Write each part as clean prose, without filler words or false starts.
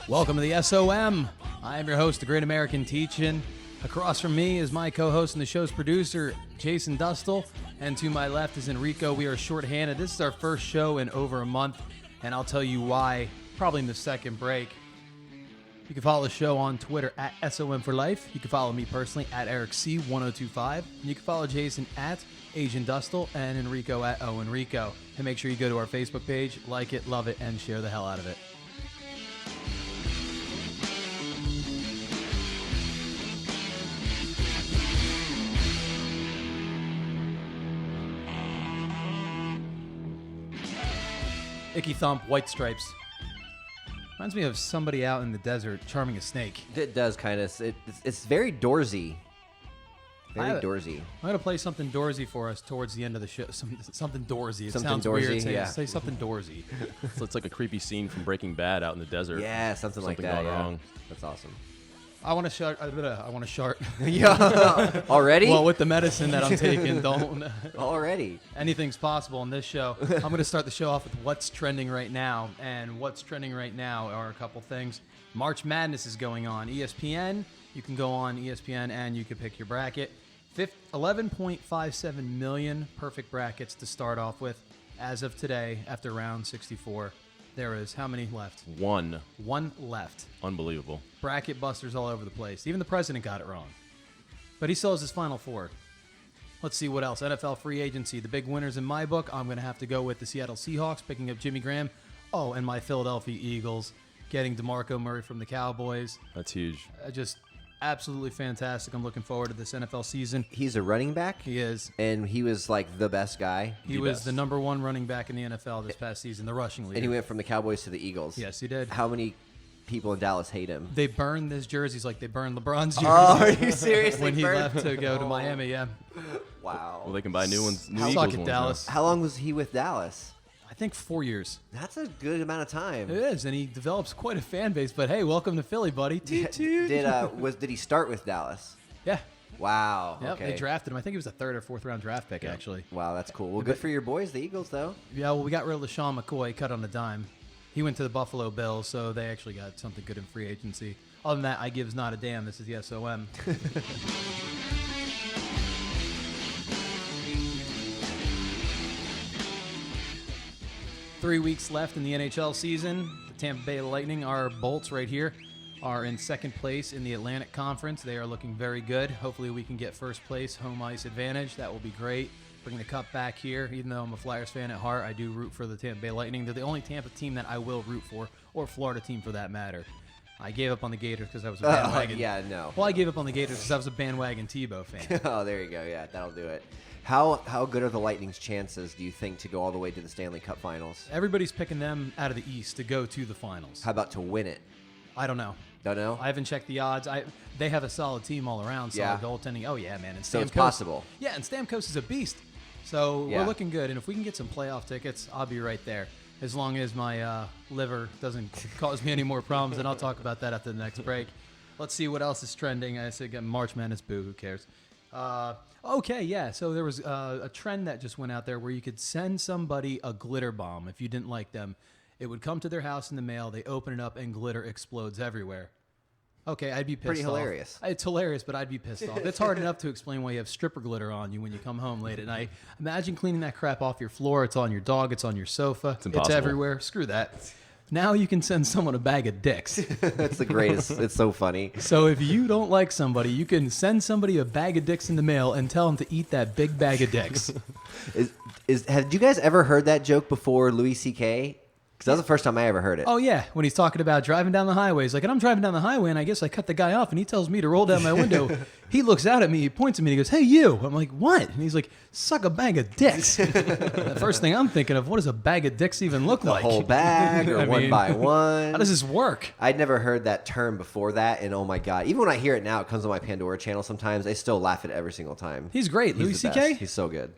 Welcome to the SOM. I am your host, the Great American Teach-In. Across from me is my co-host and the show's producer, Jason Dustle. And to my left is Enrico. We are shorthanded. This is our first show in over a month, and I'll tell you why, probably in the second break. You can follow the show on Twitter at SOM for Life. You can follow me personally at EricC1025. And you can follow Jason at Asian Dustle and Enrico at Enrico. And make sure you go to our Facebook page, like it, love it, and share the hell out of it. Icky Thump, White Stripes. Reminds me of somebody out in the desert charming a snake. It does kind of. It's very Doorsy. Very Doorsy. I'm going to play something Doorsy for us towards the end of the show. Something Doorsy. It something sounds Doorsy, weird. yeah. Say something Doorsy. So it's like a creepy scene from Breaking Bad out in the desert. Yeah, something like that. Gone Yeah. wrong. That's awesome. I want to shart. I want to shart. Yeah. Already? Well, with the medicine that I'm taking, don't. Already. Anything's possible in this show. I'm going to start the show off with what's trending right now. And what's trending right now are a couple things. March Madness is going on. ESPN, you can go on ESPN and you can pick your bracket. 11.57 million perfect brackets to start off with. As of today, after round 64, there is how many left? One left. Unbelievable. Bracket busters all over the place. Even the president got it wrong. But he still has his final four. Let's see what else. NFL free agency. The big winners in my book, I'm going to have to go with the Seattle Seahawks, picking up Jimmy Graham. Oh, and my Philadelphia Eagles, getting DeMarco Murray from the Cowboys. That's huge. Just absolutely fantastic. I'm looking forward to this NFL season. He's a running back? He is. And he was like the best guy? He was the number one running back in the NFL this past season, the rushing leader. And he went from the Cowboys to the Eagles? Yes, he did. How many people in Dallas hate him? They burned his jerseys like they burned LeBron's jerseys. Oh, are you serious? When he left to go to Miami, yeah. Wow. Well, they can buy new ones. New Suck Eagles it, ones Dallas. How long was he with Dallas? I think 4 years. That's a good amount of time. It is, and he develops quite a fan base. But hey, welcome to Philly, buddy. Toot, toot. Did he start with Dallas? Yeah. Wow. Yep, Okay. they drafted him. I think he was a third or fourth round draft pick, actually. Wow, that's cool. Well, good for your boys, the Eagles, though. Yeah, well, we got rid of LaShawn McCoy, cut on a dime. He went to the Buffalo Bills, so they actually got something good in free agency. Other than that, I gives not a damn. This is the SOM. 3 weeks left in the NHL season. The Tampa Bay Lightning, our Bolts right here, are in second place in the Atlantic Conference. They are looking very good. Hopefully we can get first place, home ice advantage. That will be great. Bring the cup back here. Even though I'm a Flyers fan at heart, I do root for the Tampa Bay Lightning. They're the only Tampa team that I will root for, or Florida team for that matter. I gave up on the Gators because I was a bandwagon. Yeah, no. Well, I gave up on the Gators because I was a bandwagon Tebow fan. Oh, there you go. Yeah, that'll do it. How good are the Lightning's chances, do you think, to go all the way to the Stanley Cup Finals? Everybody's picking them out of the East to go to the finals. How about to win it? I don't know. Don't know? I haven't checked the odds. They have a solid team all around, solid goaltending. Oh, yeah, man. And So it's Stamkos- possible. Yeah, and Stamkos is a beast. So Yeah. we're looking good. And if we can get some playoff tickets, I'll be right there. As long as my liver doesn't cause me any more problems, and I'll talk about that after the next break. Let's see what else is trending. I said March Madness, boo, who cares? Okay, yeah. So there was a trend that just went out there where you could send somebody a glitter bomb if you didn't like them. It would come to their house in the mail. They open it up and glitter explodes everywhere. Okay, I'd be pissed Pretty off. hilarious. It's hilarious, but I'd be pissed off. It's hard enough to explain why you have stripper glitter on you when you come home late at night. Imagine cleaning that crap off your floor. It's on your dog. It's on your sofa. It's impossible. everywhere. Screw that. Now you can send someone a bag of dicks. That's the greatest. It's so funny. So if you don't like somebody, you can send somebody a bag of dicks in the mail and tell them to eat that big bag of dicks. Have you guys ever heard that joke before, Louis C.K.? Because that was the first time I ever heard it. Oh, yeah. When he's talking about driving down the highway. He's like, and I'm driving down the highway, and I guess I cut the guy off, and he tells me to roll down my window. He looks out at me. He points at me, and he goes, hey, you. I'm like, what? And he's like, suck a bag of dicks. The first thing I'm thinking of, what does a bag of dicks even look The like? whole bag or I one mean, by one. How does this work? I'd never heard that term before that, and oh my God. Even when I hear it now, it comes on my Pandora channel sometimes. I still laugh at it every single time. He's great. Louis the C.K.? best. He's so good.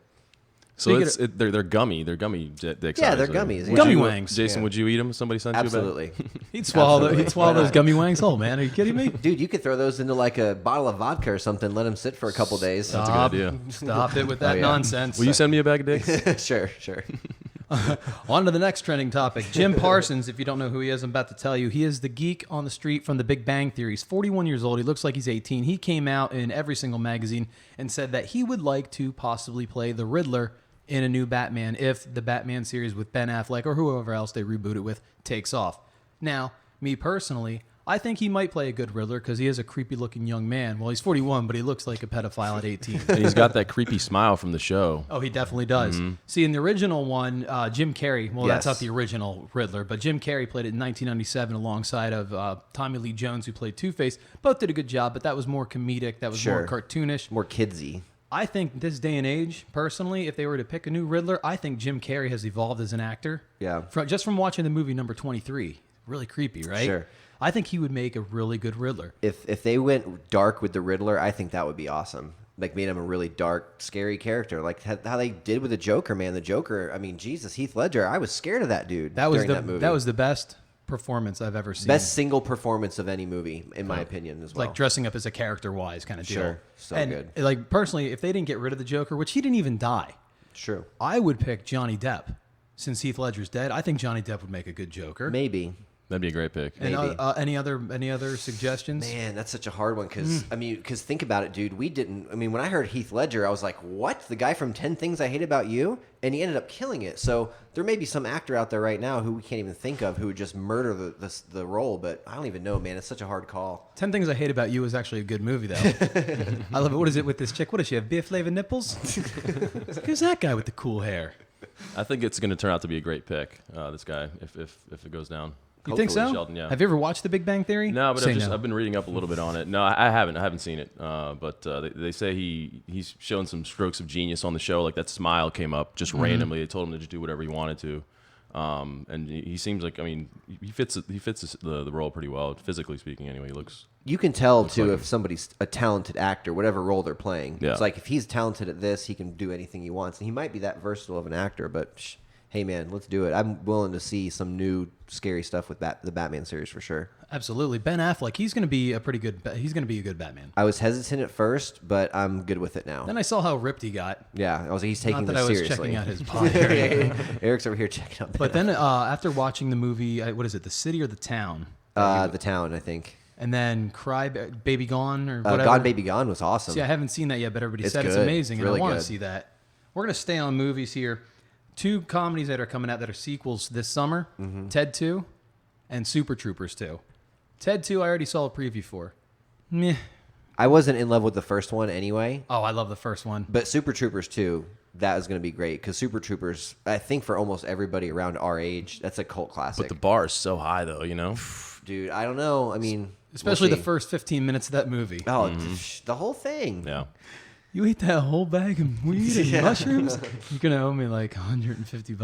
So Speaking they're gummy. They're gummy dicks. Yeah, they're obviously. gummies. Would Gummy you- wangs. Jason, Yeah. would you eat them if somebody sent you a bag? Absolutely. He'd swallow, Absolutely. he'd swallow Why those not? gummy wangs whole, man. Are you kidding me? Dude, you could throw those into like a bottle of vodka or something. Let them sit for a couple days. That's a good idea. Stop it with that yeah. nonsense. Will you send me a bag of dicks? Sure. On to the next trending topic. Jim Parsons, if you don't know who he is, I'm about to tell you. He is the geek on the street from The Big Bang Theory. He's 41 years old. He looks like he's 18. He came out in every single magazine and said that he would like to possibly play the Riddler in a new Batman if the Batman series with Ben Affleck or whoever else they reboot it with takes off. Now, me personally, I think he might play a good Riddler because he is a creepy-looking young man. Well, he's 41, but he looks like a pedophile at 18. And he's got that creepy smile from the show. Oh, he definitely does. See, in the original one, Jim Carrey, well, that's not the original Riddler, but Jim Carrey played it in 1997 alongside of Tommy Lee Jones, who played Two-Face. Both did a good job, but that was more comedic. That was more cartoonish. More kidsy. I think this day and age, personally, if they were to pick a new Riddler, I think Jim Carrey has evolved as an actor. Yeah. Just from watching the movie number 23. Really creepy, right? Sure. I think he would make a really good Riddler. If they went dark with the Riddler, I think that would be awesome. Like, made him a really dark, scary character. Like how they did with the Joker, man. The Joker, I mean, Jesus, Heath Ledger. I was scared of that dude during that movie. That was the best performance I've ever seen. Best single performance of any movie, in my opinion, as well. Like dressing up as a character-wise kind of deal. Sure. So and, good. Like, personally, if they didn't get rid of the Joker, which he didn't even die, True. I would pick Johnny Depp. Since Heath Ledger's dead, I think Johnny Depp would make a good Joker. Maybe. That'd be a great pick. And any other suggestions? Man, that's such a hard one because think about it, dude. When I heard Heath Ledger, I was like, what? The guy from 10 Things I Hate About You? And he ended up killing it. So there may be some actor out there right now who we can't even think of who would just murder the role, but I don't even know, man. It's such a hard call. 10 Things I Hate About You is actually a good movie, though. I love it. What is it with this chick? What does she have, beer flavored nipples? Who's that guy with the cool hair? I think it's going to turn out to be a great pick, this guy, if it goes down. You think so? Sheldon, yeah. Have you ever watched The Big Bang Theory? No, but I've been reading up a little bit on it. No, I haven't. I haven't seen it. But they say he's shown some strokes of genius on the show. Like that smile came up just randomly. They told him to just do whatever he wanted to. And he seems like, I mean, he fits the role pretty well, physically speaking. Anyway, he looks. You can tell too if somebody's a talented actor, whatever role they're playing. Yeah. It's like if he's talented at this, he can do anything he wants, and he might be that versatile of an actor. But hey, man, let's do it. I'm willing to see some new scary stuff with the Batman series for sure. Absolutely. Ben Affleck, he's going to be a good Batman. I was hesitant at first, but I'm good with it now. Then I saw how ripped he got. Yeah, I was like, he's taking Not that this I was seriously. checking out his body. Eric's over here checking out. But then after watching the movie, what is it, The City or The Town? The Town, I think. And then Cry Baby Gone or whatever. Gone Baby Gone was awesome. See, I haven't seen that yet, but everybody said good. it's amazing, It's and really I want to good. see that. We're going to stay on movies here. 2 comedies that are coming out that are sequels this summer, Ted 2 and Super Troopers 2. Ted 2, I already saw a preview for. Meh. I wasn't in love with the first one anyway. Oh, I love the first one. But Super Troopers 2, that is going to be great because Super Troopers, I think for almost everybody around our age, that's a cult classic. But the bar is so high, though, you know? Dude, I don't know. I mean, Especially we'll the see. first 15 minutes of that movie. Oh, the whole thing. Yeah. You ate that whole bag of weed and mushrooms? You're going to owe me like $150,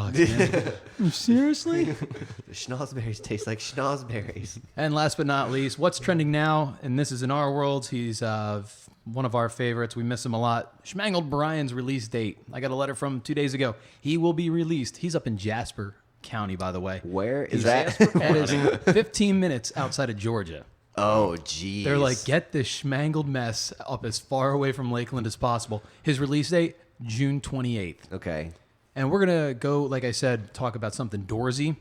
man. Seriously? The schnozberries taste like schnozberries. And last but not least, what's trending now? And this is in our world. He's one of our favorites. We miss him a lot. Schmangled Brian's release date. I got a letter from him 2 days ago. He will be released. He's up in Jasper County, by the way. Where is that? That is 15 minutes outside of Georgia. Oh, geez. They're like, get this schmangled mess up as far away from Lakeland as possible. His release date, June 28th. Okay. And we're going to go, like I said, talk about something Doorsy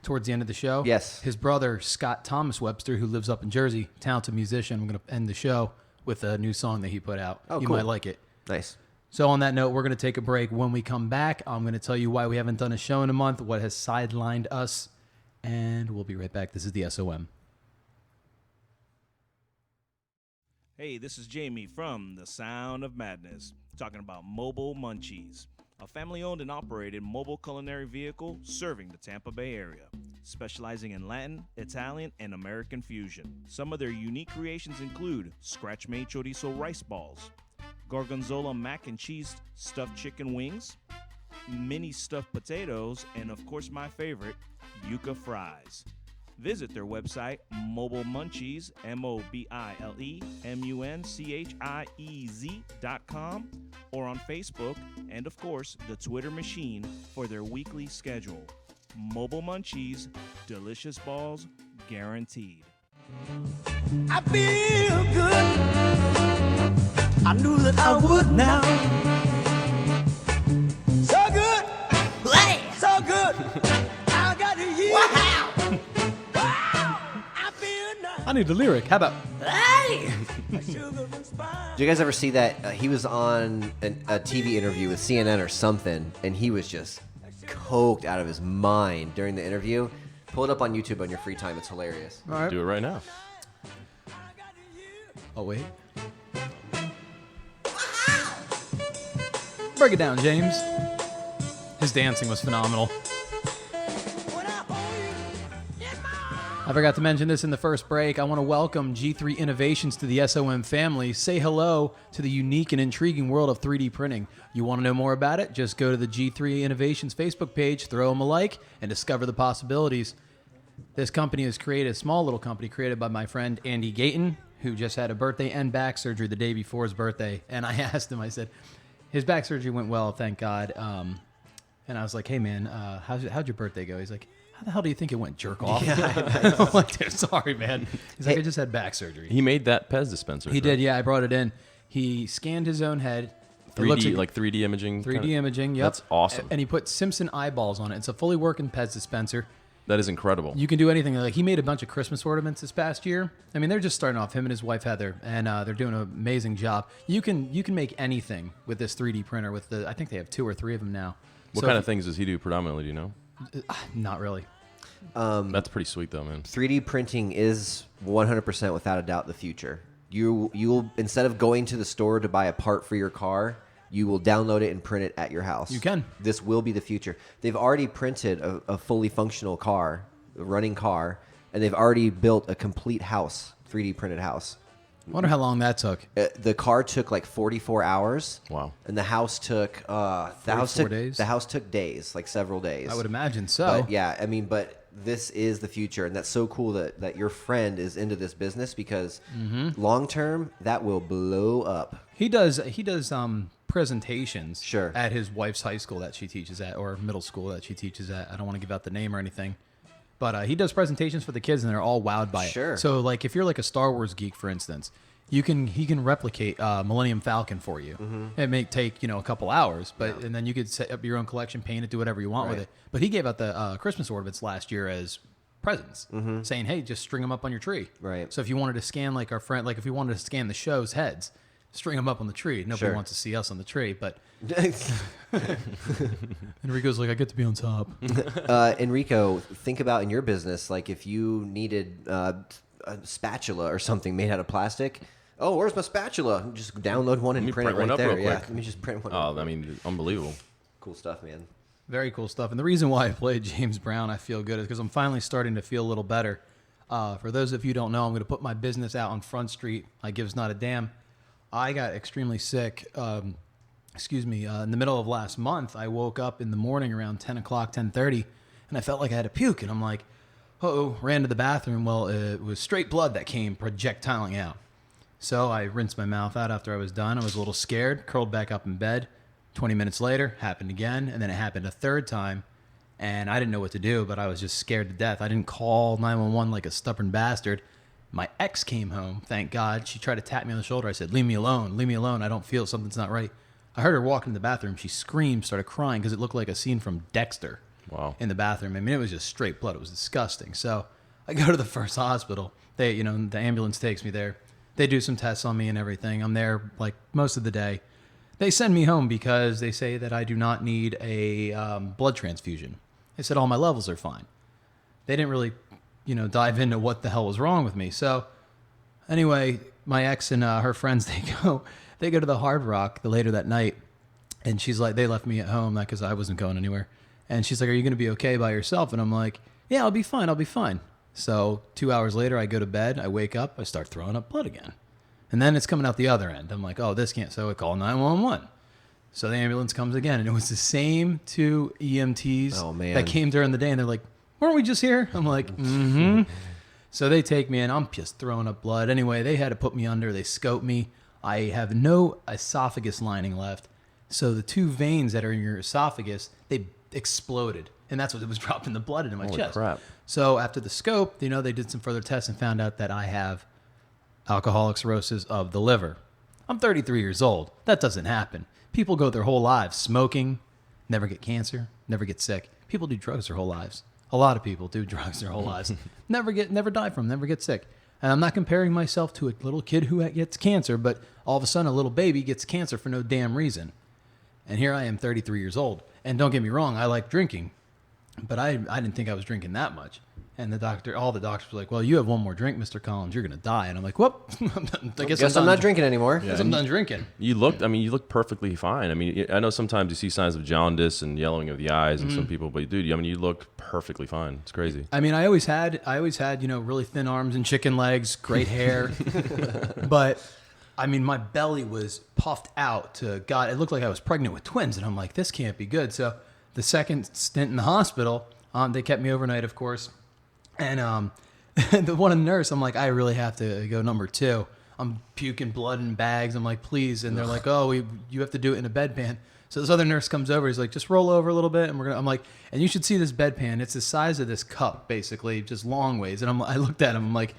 towards the end of the show. Yes. His brother, Scott Thomas Webster, who lives up in Jersey, talented musician. I'm going to end the show with a new song that he put out. Oh, you cool. might like it. Nice. So on that note, we're going to take a break. When we come back, I'm going to tell you why we haven't done a show in a month, what has sidelined us, and we'll be right back. This is the SOM. Hey, this is Jamie from The Sound of Madness, talking about Mobile Munchies, a family-owned and operated mobile culinary vehicle serving the Tampa Bay area, specializing in Latin, Italian, and American fusion. Some of their unique creations include scratch-made chorizo rice balls, gorgonzola mac and cheese stuffed chicken wings, mini stuffed potatoes, and of course my favorite, yuca fries. Visit their website, Mobile Munchies, MobileMunchies.com, or on Facebook, and of course, the Twitter machine for their weekly schedule. Mobile Munchies, delicious balls guaranteed. I feel good. I knew that I would now. So good. So good. I need a lyric. How about? Did you guys ever see that? He was on a TV interview with CNN or something, and he was just coked out of his mind during the interview. Pull it up on YouTube on your free time. It's hilarious. All right. Do it right now. Oh, wait. Break it down, James. His dancing was phenomenal. I forgot to mention this in the first break. I want to welcome G3 Innovations to the SOM family. Say hello to the unique and intriguing world of 3D printing. You want to know more about it? Just go to the G3 Innovations Facebook page, throw them a like, and discover the possibilities. This company is created, a small little company created by my friend Andy Gayton, who just had a birthday and back surgery the day before his birthday. And I asked him, I said, his back surgery went well, thank God. And I was like, hey, man, how'd your birthday go? He's like, how the hell do you think it went, jerk off? Yeah, I'm like, dude, sorry, man. He's like, I just had back surgery. He made that Pez dispenser. He did, yeah. I brought it in. He scanned his own head. 3D, like 3D imaging. 3D imaging, yep. That's awesome. And he put Simpson eyeballs on it. It's a fully working Pez dispenser. That is incredible. You can do anything. Like, he made a bunch of Christmas ornaments this past year. I mean, they're just starting off, him and his wife Heather, and they're doing an amazing job. You can make anything with this 3D printer. I think they have 2 or 3 of them now. What kind of things does he do predominantly? Do you know? Not really. That's pretty sweet though, man. 3D printing is 100% without a doubt the future. You'll instead of going to the store to buy a part for your car, you will download it and print it at your house. You can. This will be the future. They've already printed a fully functional car, a running car, and they've already built a complete house, 3D printed house. I wonder how long that took. The car took like 44 hours. Wow. And the house took days? The house took days, like several days. I would imagine so. But yeah, I mean, but this is the future, and that's so cool that your friend is into this business because long term that will blow up. He does presentations Sure. at his wife's high school that she teaches at, or middle school that she teaches at. I don't want to give out the name or anything. But he does presentations for the kids, and they're all wowed by it. Sure. So, like, if you're like a Star Wars geek, for instance, he can replicate Millennium Falcon for you. It may take a couple hours, but and then you could set up your own collection, paint it, do whatever you want with it. But he gave out the Christmas ornaments last year as presents, saying, "Hey, just string them up on your tree." Right. So if you wanted to scan like our friend, like if you wanted to scan the show's heads, string them up on the tree. Nobody Sure. wants to see us on the tree, but Enrico's like, I get to be on top. Enrico, think about in your business, like if you needed a spatula or something made out of plastic. Oh, where's my spatula? Just download one and print it one right up there. real Yeah, quick. let me just print one. Oh, I mean, unbelievable. Cool stuff, man. Very cool stuff. And the reason why I played James Brown, I feel good, is because I'm finally starting to feel a little better. For those of you who don't know, I'm going to put my business out on Front Street. I gives not a damn. I got extremely sick. In the middle of last month, I woke up in the morning around 10 o'clock, 10:30, and I felt like I had a puke. And I'm like, ran to the bathroom. Well, it was straight blood that came projectiling out. So I rinsed my mouth out after I was done. I was a little scared, curled back up in bed. 20 minutes later, happened again, and then it happened a third time. And I didn't know what to do, but I was just scared to death. I didn't call 911 like a stubborn bastard. My ex came home, thank God. She tried to tap me on the shoulder. I said, leave me alone, leave me alone. I don't feel something's not right. I heard her walk in the bathroom. She screamed, started crying because it looked like a scene from Dexter. Wow. In the bathroom. I mean, it was just straight blood. It was disgusting. So I go to the first hospital. The ambulance takes me there. They do some tests on me and everything. I'm there like most of the day. They send me home because they say that I do not need a blood transfusion. They said all my levels are fine. They didn't really, dive into what the hell was wrong with me. So anyway, my ex and her friends, they go to the Hard Rock later that night. And she's like, they left me at home because I wasn't going anywhere. And she's like, are you going to be okay by yourself? And I'm like, yeah, I'll be fine. So 2 hours later, I go to bed. I wake up. I start throwing up blood again. And then it's coming out the other end. I'm like, oh, this can't. So I call 911. So the ambulance comes again. And it was the same 2 EMTs that came during the day. And they're like, weren't we just here? I'm like, mm-hmm. So they take me in. I'm just throwing up blood. Anyway, they had to put me under. They scope me. I have no esophagus lining left. So the 2 veins that are in your esophagus, they exploded. And that's what it was dropping the blood into my chest. Crap. So after the scope, they did some further tests and found out that I have alcoholic cirrhosis of the liver. I'm 33 years old. That doesn't happen. People go their whole lives smoking, never get cancer, never get sick. People do drugs their whole lives. A lot of people do drugs their whole lives. Never die from, never get sick. And I'm not comparing myself to a little kid who gets cancer, but all of a sudden a little baby gets cancer for no damn reason. And here I am, 33 years old. And don't get me wrong, I like drinking, but I didn't think I was drinking that much. And all the doctors were like, well, you have one more drink, Mr. Collins, you're going to die. And I'm like, whoop, I guess I'm not drinking anymore. Guess I'm done drinking. You looked perfectly fine. I mean, I know sometimes you see signs of jaundice and yellowing of the eyes in some people, but dude, I mean, you look perfectly fine. It's crazy. I mean, I always had, really thin arms and chicken legs, great hair, but I mean, my belly was puffed out to God. It looked like I was pregnant with twins, and I'm like, this can't be good. So the second stint in the hospital, they kept me overnight, of course. And the one nurse, I'm like, I really have to go number 2. I'm puking blood in bags. I'm like, please. And they're like, oh, you have to do it in a bedpan. So this other nurse comes over. He's like, just roll over a little bit. And I'm like, and you should see this bedpan. It's the size of this cup, basically, just long ways. And I looked at him. I'm like,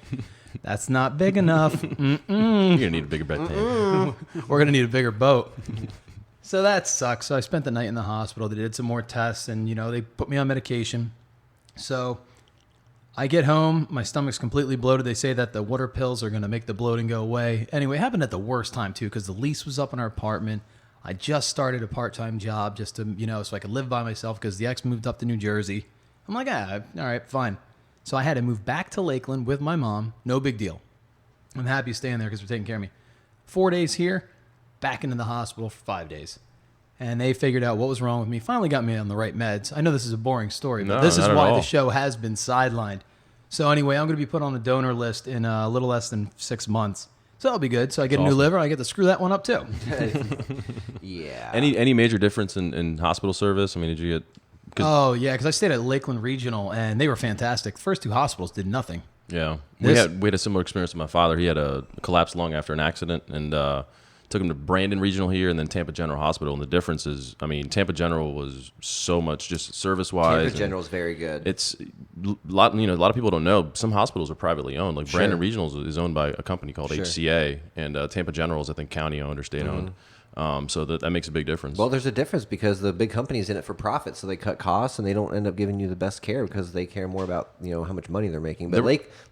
that's not big enough. You're going to need a bigger bedpan. We're going to need a bigger boat. So that sucks. So I spent the night in the hospital. They did some more tests, and, they put me on medication. So I get home, my stomach's completely bloated. They say that the water pills are going to make the bloating go away. Anyway, it happened at the worst time, too, because the lease was up in our apartment. I just started a part-time job just to, so I could live by myself because the ex moved up to New Jersey. I'm like, all right, fine. So I had to move back to Lakeland with my mom. No big deal. I'm happy staying there because they're taking care of me. 4 days here, back into the hospital for 5 days. And they figured out what was wrong with me, finally got me on the right meds. I know this is a boring story, but this is why the show has been sidelined. So anyway, I'm going to be put on the donor list in a little less than 6 months. So that'll be good. So I get a new liver. I get to screw that one up too. Yeah. Any major difference in hospital service? I mean, did you get... Oh, yeah, because I stayed at Lakeland Regional, and they were fantastic. The first 2 hospitals did nothing. Yeah. We had a similar experience with my father. He had a collapsed lung after an accident, and took him to Brandon Regional here and then Tampa General Hospital. And the difference is, I mean, Tampa General was so much just service-wise. Tampa General is very good. It's a lot of people don't know. Some hospitals are privately owned. Like Brandon Regional is owned by a company called HCA, and Tampa General is, I think, county-owned or state-owned. So that makes a big difference. Well, there's a difference because the big company's in it for profit, so they cut costs and they don't end up giving you the best care because they care more about how much money they're making. But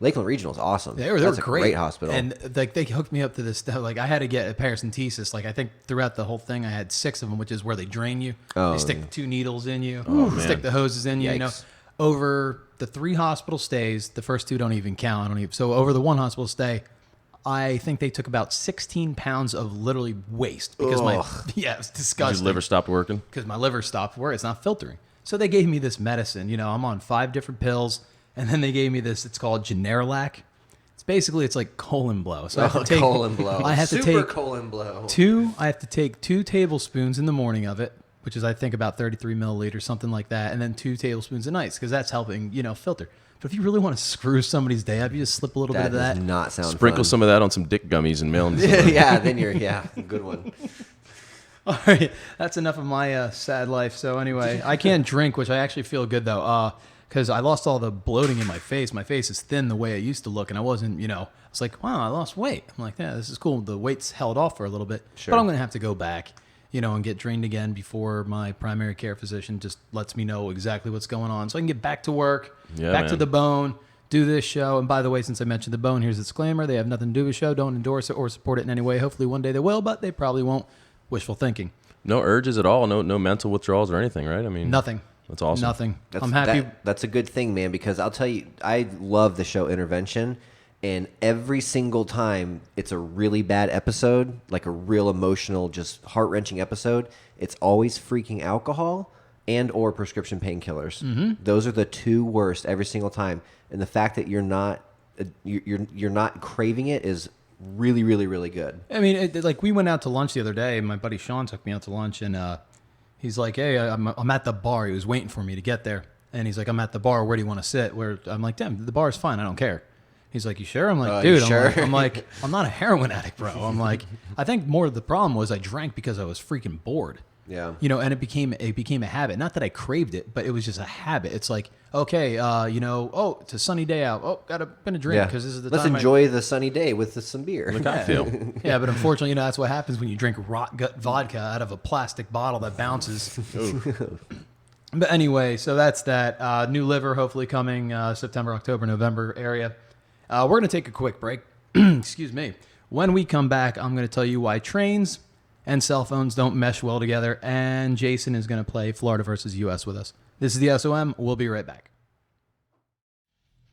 Lakeland Regional is awesome. They were That's a great. great hospital. And like they hooked me up to this stuff. Like I had to get a paracentesis. Like I think throughout the whole thing, I had 6 of them, which is where they drain you. They stick 2 needles in you. Stick the hoses in you. Yikes. Over the 3 hospital stays, the first 2 don't even count. So over the 1 hospital stay, I think they took about 16 pounds of literally waste because it's disgusting. Your liver stopped working? Because my liver stopped working. It's not filtering. So they gave me this medicine. I'm on 5 different pills, and then they gave me this. It's called Generalac. It's like colon blow. So I have to take colon blow. I have to Super take colon blow. 2. I have to take 2 tablespoons in the morning of it, which is I think about 33 milliliters, something like that, and then 2 tablespoons at night because that's helping filter. But if you really want to screw somebody's day up, you just slip a little bit of that. Does not sound Sprinkle fun. some of that on some dick gummies and mail them. Yeah, then you're good one. All right, that's enough of my sad life. So anyway, I can't drink, which I actually feel good though, because I lost all the bloating in my face. My face is thin the way it used to look, and I wasn't, I was like, wow, I lost weight. I'm like, yeah, this is cool. The weight's held off for a little bit, Sure. but I'm going to have to go back, and get drained again before my primary care physician just lets me know exactly what's going on, so I can get back to work, back to the bone. Do this show. And by the way, since I mentioned the bone, here's a disclaimer. They have nothing to do with the show. Don't endorse it or support it in any way. Hopefully one day they will, but they probably won't. Wishful thinking. No urges at all. No mental withdrawals or anything, right? I mean, Nothing. That's awesome. Nothing. I'm happy. That's a good thing, man, because I'll tell you, I love the show Intervention. And every single time it's a really bad episode, like a real emotional, just heart-wrenching episode, it's always freaking alcohol and or prescription painkillers. Mm-hmm. Those are the 2 worst every single time. And the fact that you're not craving it is really, really, really good. I mean, like we went out to lunch the other day. My buddy Sean took me out to lunch, and he's like, "Hey, I'm at the bar." He was waiting for me to get there, and he's like, "I'm at the bar. Where do you want to sit?" Where I'm like, "Damn, the bar is fine. I don't care." He's like, "You sure?" I'm like, "Dude, I'm like, I'm not a heroin addict, bro." I'm like, I think more of the problem was I drank because I was freaking bored. Yeah. And it became a habit. Not that I craved it, but it was just a habit. It's like, okay, it's a sunny day out. Oh, gonna drink because this is the Let's time. Let's enjoy the sunny day with some beer. Look, I feel. Yeah, but unfortunately, that's what happens when you drink rot gut vodka out of a plastic bottle that bounces. But anyway, so that's that. New liver hopefully coming September, October, November area. We're going to take a quick break. Excuse me. When we come back, I'm going to tell you why trains and cell phones don't mesh well together, and Jason is going to play Florida versus U.S. with us. This is the SOM. We'll be right back.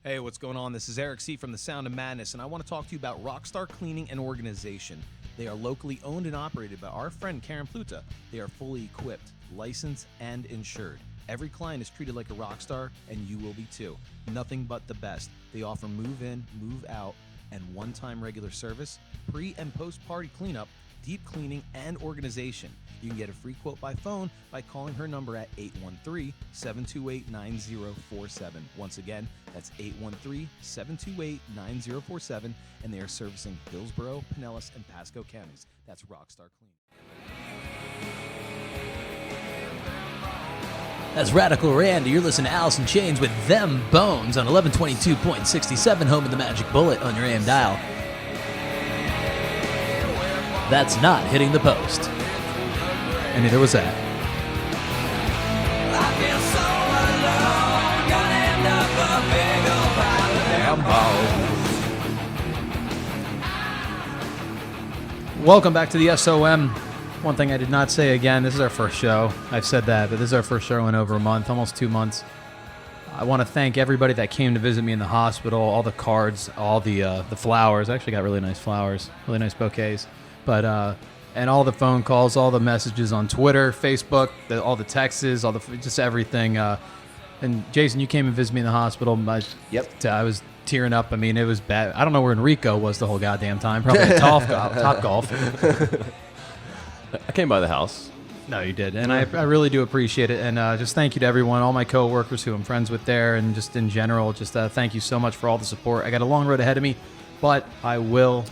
Hey, what's going on? This is Eric C. from The Sound of Madness, and I want to talk to you about Rockstar Cleaning and Organization. They are locally owned and operated by our friend Karen Pluta. They are fully equipped, licensed, and insured. Every client is treated like a rock star, and you will be too. Nothing but the best. They offer move-in, move-out, and one-time regular service, pre- and post-party cleanup, deep cleaning, and organization. You can get a free quote by phone by calling her number at 813-728-9047. Once again, that's 813-728-9047, and they are servicing Hillsborough, Pinellas, and Pasco counties. That's Rockstar Cleaning. That's Radical Randy. You're listening to Alice in Chains with Them Bones on 1122.67, home of the Magic Bullet on your AM dial. That's not hitting the post. And neither was that. Welcome back to the SOM. One thing I did not say again, this is our first show. I've said that, but this is our first show in over a month, almost 2 months. I want to thank everybody that came to visit me in the hospital, all the cards, all the flowers. I actually got really nice flowers, really nice bouquets. But and all the phone calls, all the messages on Twitter, Facebook, all the texts, just everything. And Jason, you came and visited me in the hospital. Yep. I was tearing up. I mean, it was bad. I don't know where Enrico was the whole goddamn time. Probably at Top Golf. I came by the house. No, you did. And I really do appreciate it. And just thank you to everyone, all my coworkers who I'm friends with there, and just in general, just thank you so much for all the support. I got a long road ahead of me, but I will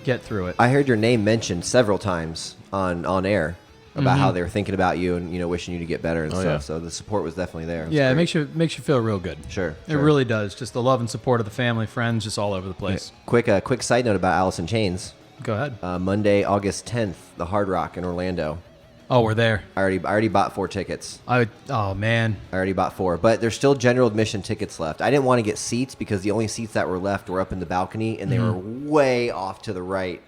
get through it. I heard your name mentioned several times on air about how they were thinking about you and wishing you to get better and stuff. Yeah. So the support was definitely there. Yeah, it makes you feel real good. Sure. It really does. Just the love and support of the family, friends, just all over the place. Quick side note about Alice in Chains. Go ahead. Monday, August 10th, the Hard Rock in Orlando. Oh, we're there. I already bought 4 tickets. Oh man. I already bought 4, but there's still general admission tickets left. I didn't want to get seats because the only seats that were left were up in the balcony, and they were way off to the right.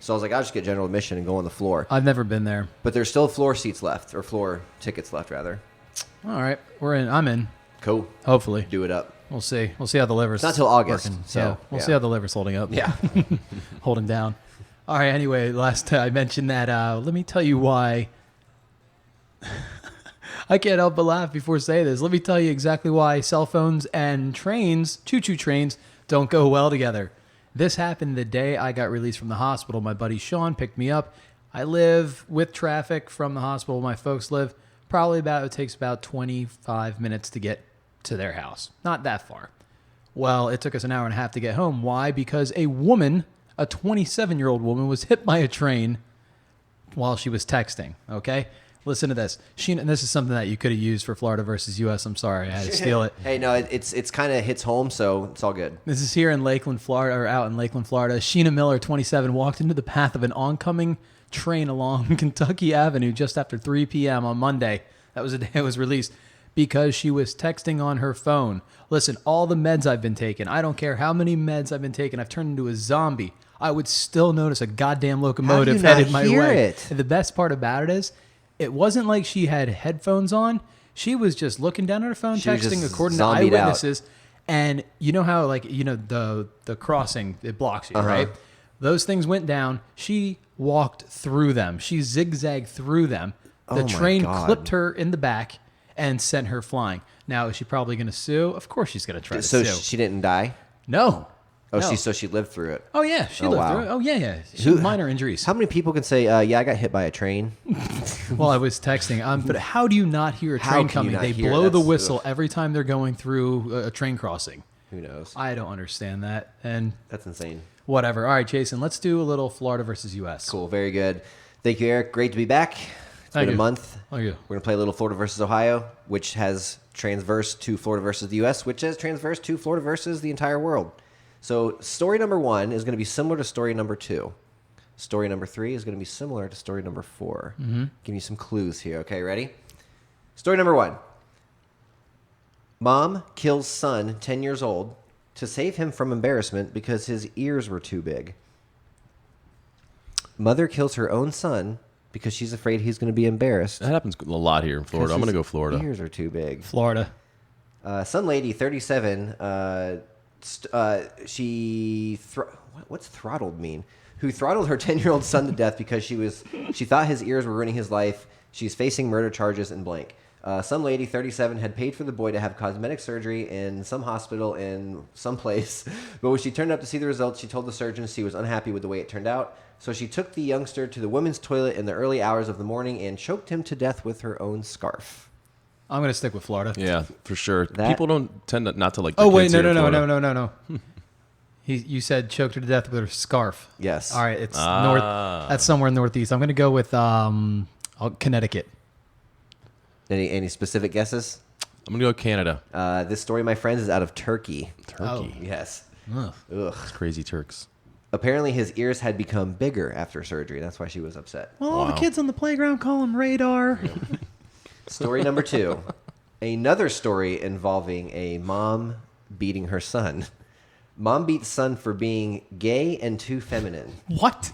So I was like, I'll just get general admission and go on the floor. I've never been there. But there's still floor seats left, or floor tickets left, rather. All right, we're in. I'm in. Cool. Hopefully. Do it up. We'll see. We'll see how the liver's It's not till August. working. So, yeah, we'll see how the liver's holding up. Yeah. Holding down. All right, anyway, last time I mentioned that. Let me tell you why. I can't help but laugh before saying this. Let me tell you exactly why cell phones and trains, choo-choo trains, don't go well together. This happened the day I got released from the hospital. My buddy Sean picked me up. I live with traffic from the hospital. My folks live it takes about 25 minutes to get to their house. Not that far. Well, it took us an hour and a half to get home. Why? Because a 27-year-old woman, was hit by a train while she was texting. Okay? Listen to this. And this is something that you could have used for Florida versus U.S. I'm sorry, I had to steal it. Hey, no, it's kind of hits home, so it's all good. This is here in Lakeland, Florida, or out in Lakeland, Florida. Sheena Miller, 27, walked into the path of an oncoming train along Kentucky Avenue just after 3 p.m. on Monday. That was the day it was released, because she was texting on her phone. Listen, all the meds I've been taking, I don't care how many meds I've been taking, I've turned into a zombie. I would still notice a goddamn locomotive headed my way. And the best part about it is, it wasn't like she had headphones on. She was just looking down at her phone, texting according to eyewitnesses. And you know how, the crossing, it blocks you, right? Those things went down. She walked through them. She zigzagged through them. The train clipped her in the back and sent her flying. Now, is she probably going to sue? Of course she's going to try to sue. So she didn't die? No. Oh, no. she lived through it. Oh, yeah. She lived through it. Oh, yeah. She had minor injuries. How many people can say, I got hit by a train? Well, I was texting. But how do you not hear a train coming? They blow the whistle every time they're going through a train crossing. Who knows? I don't understand that. And that's insane. Whatever. All right, Jason, let's do a little Florida versus U.S. Cool. Very good. Thank you, Eric. Great to be back. It's been a month. Thank you. We're going to play a little Florida versus Ohio, which has transversed to Florida versus the U.S., which has transversed to Florida versus the entire world. So story number 1 is going to be similar to story number 2. Story number 3 is going to be similar to story number 4. Give you some clues here. Okay, ready? Story number 1. Mom kills son, 10 years old, to save him from embarrassment because his ears were too big. Mother kills her own son because she's afraid he's going to be embarrassed. That happens a lot here in Florida. I'm going to go Florida. Ears are too big. Florida. Some lady, 37, what's throttled mean? Who throttled her 10-year-old son to death because she thought his ears were ruining his life. She's facing murder charges in blank. Some lady, 37, had paid for the boy to have cosmetic surgery in some hospital in some place. But when she turned up to see the results, she told the surgeon she was unhappy with the way it turned out. So she took the youngster to the women's toilet in the early hours of the morning and choked him to death with her own scarf. I'm going to stick with Florida. Yeah, for sure. That- People don't tend not to like. Oh, their wait, kids no, here no, in no, Florida. no, no, no. You said choked her to death with her scarf. Yes. All right, it's north. That's somewhere northeast. I'm going to go with Connecticut. Any specific guesses? I'm gonna go Canada. This story, my friends, is out of Turkey. Turkey. Yes. Ugh. Ugh. It's crazy Turks. Apparently, his ears had become bigger after surgery. That's why she was upset. Well, all the Wow. kids on the playground call him radar. Story number 2. Another story involving a mom beating her son. Mom beats son for being gay and too feminine. What?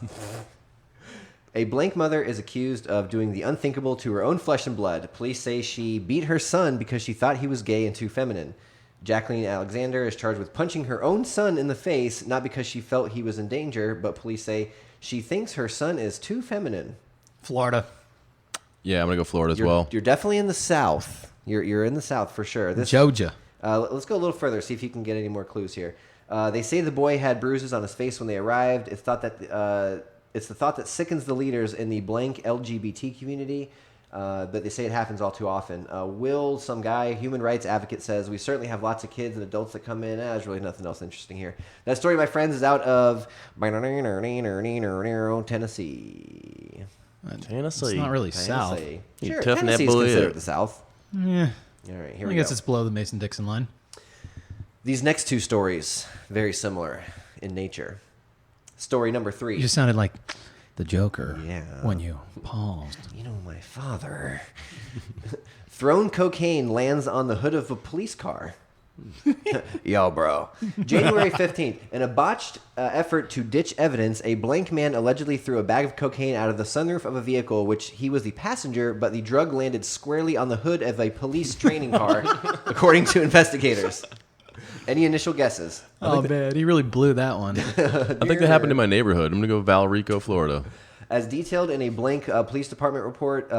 A blank mother is accused of doing the unthinkable to her own flesh and blood. Police say she beat her son because she thought he was gay and too feminine. Jacqueline Alexander is charged with punching her own son in the face, not because she felt he was in danger, but police say she thinks her son is too feminine. Florida. Yeah, I'm gonna go Florida as well. You're definitely in the South. You're in the South for sure. Georgia. Let's go a little further, see if you can get any more clues here. They say the boy had bruises on his face when they arrived. It's thought that it's the thought that sickens the leaders in the blank LGBT community, but they say it happens all too often. Will, some guy, human rights advocate, says, we certainly have lots of kids and adults that come in. There's really nothing else interesting here. That story, my friends, is out of Tennessee. It's not really south. Tennessee. You Sure, toughen that Tennessee's boy considered up. the South. Yeah. All right, here I we guess go. it's below the Mason-Dixon line. These next two stories, very similar in nature. Story number 3. You just sounded like the Joker. Yeah. When you paused. You know, my father. Thrown cocaine lands on the hood of a police car. Yo, bro. January 15th, in a botched effort to ditch evidence, a blank man allegedly threw a bag of cocaine out of the sunroof of a vehicle, which he was the passenger, but the drug landed squarely on the hood of a police training car, according to investigators. Any initial guesses? Oh, man. He really blew that one. I think that happened in my neighborhood. I'm gonna go Valrico, Florida. As detailed in a blank police department report,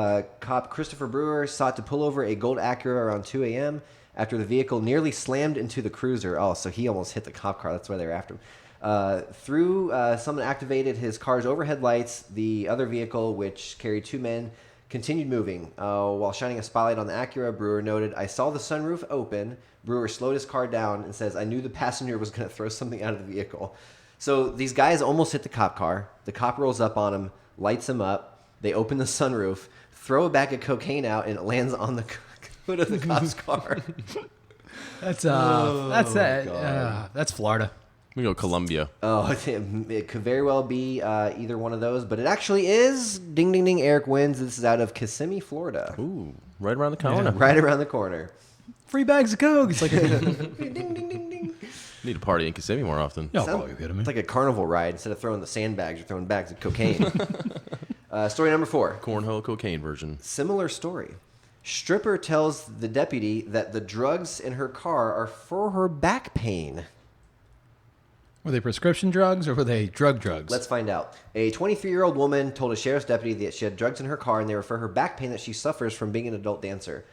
cop Christopher Brewer sought to pull over a gold Acura around 2 a.m. after the vehicle nearly slammed into the cruiser. Oh, so he almost hit the cop car. That's why they were after him. Someone activated his car's overhead lights. The other vehicle, which carried 2 men, continued moving. While shining a spotlight on the Acura, Brewer noted, I saw the sunroof open. Brewer slowed his car down and says, I knew the passenger was going to throw something out of the vehicle. So these guys almost hit the cop car. The cop rolls up on him, lights him up. They open the sunroof, throw a bag of cocaine out, and it lands on the hood of the cop's car. That's Florida. We go Colombia. Oh, it could very well be either one of those, but it actually is. Ding, ding, ding. Eric wins. This is out of Kissimmee, Florida. Ooh, right around the corner. Right around the corner. Free bags of coke. It's like a... Ding, ding, ding, ding. Need to party in Kissimmee more often. No, Sound- bro, you kidding me? It's like a carnival ride. Instead of throwing the sandbags, you're throwing bags of cocaine. Story number 4. Cornhole cocaine version. Similar story. Stripper tells the deputy that the drugs in her car are for her back pain. Were they prescription drugs or were they drugs? Let's find out. A 23-year-old woman told a sheriff's deputy that she had drugs in her car and they were for her back pain that she suffers from being an adult dancer.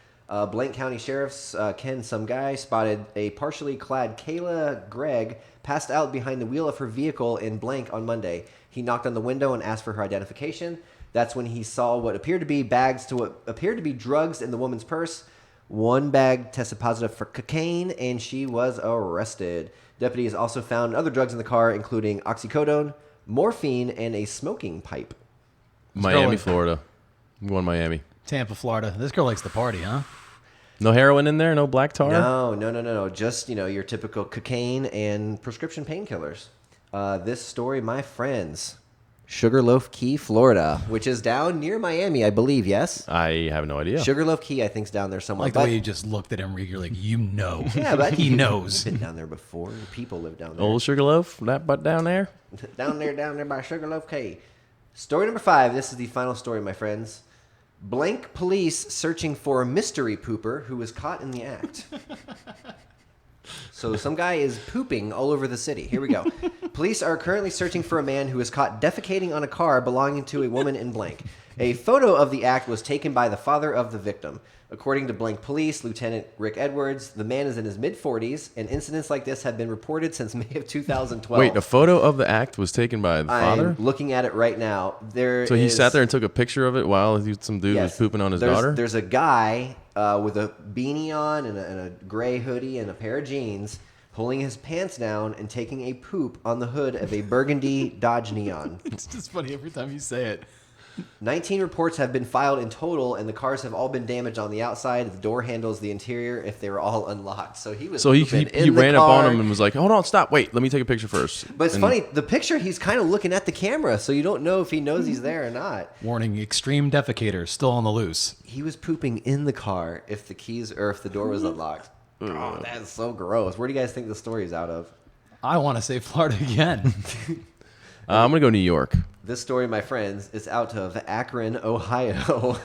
Blank County Sheriff's Ken some guy spotted a partially clad Kayla Gregg passed out behind the wheel of her vehicle in Blank on Monday. He knocked on the window and asked for her identification. That's when he saw what appeared to be drugs in the woman's purse. One bag tested positive for cocaine, and she was arrested. Deputies also found other drugs in the car, including oxycodone, morphine, and a smoking pipe. Miami, Florida. We won Miami. Tampa, Florida. This girl likes the party, huh? No heroin in there? No black tar? No. Just, your typical cocaine and prescription painkillers. This story, my friends, Sugarloaf Key, Florida, which is down near Miami, I believe. Yes. I have no idea. Sugarloaf Key, I think, is down there somewhere. Like the way you just looked at Enrico, you're like, you know. Yeah, but he knows. Been down there before. People live down there. Old Sugarloaf, that butt down there. down there by Sugarloaf Key. Story number 5. This is the final story, my friends. Blank police searching for a mystery pooper who was caught in the act. So some guy is pooping all over the city. Here we go. Police are currently searching for a man who was caught defecating on a car belonging to a woman in blank. A photo of the act was taken by the father of the victim. According to blank police, Lieutenant Rick Edwards, the man is in his mid-40s, and incidents like this have been reported since May of 2012. Wait, a photo of the act was taken by the father? I'm looking at it right now. So he sat there and took a picture of it while some dude was pooping on his daughter? There's a guy with a beanie on and a gray hoodie and a pair of jeans pulling his pants down and taking a poop on the hood of a burgundy Dodge Neon. It's just funny every time you say it. 19 reports have been filed in total, and the cars have all been damaged on the outside, the door handles, the interior, if they were all unlocked. So he was. So he ran up on him and was like, "Hold on, stop, wait, let me take a picture first." But it's funny, the picture he's kind of looking at the camera, so you don't know if he knows he's there or not. Warning: extreme defecators still on the loose. He was pooping in the car if the keys or if the door was unlocked. Oh, that is so gross. Where do you guys think the story is out of? I want to say Florida again. I'm gonna go New York. This story, my friends, is out of Akron, Ohio.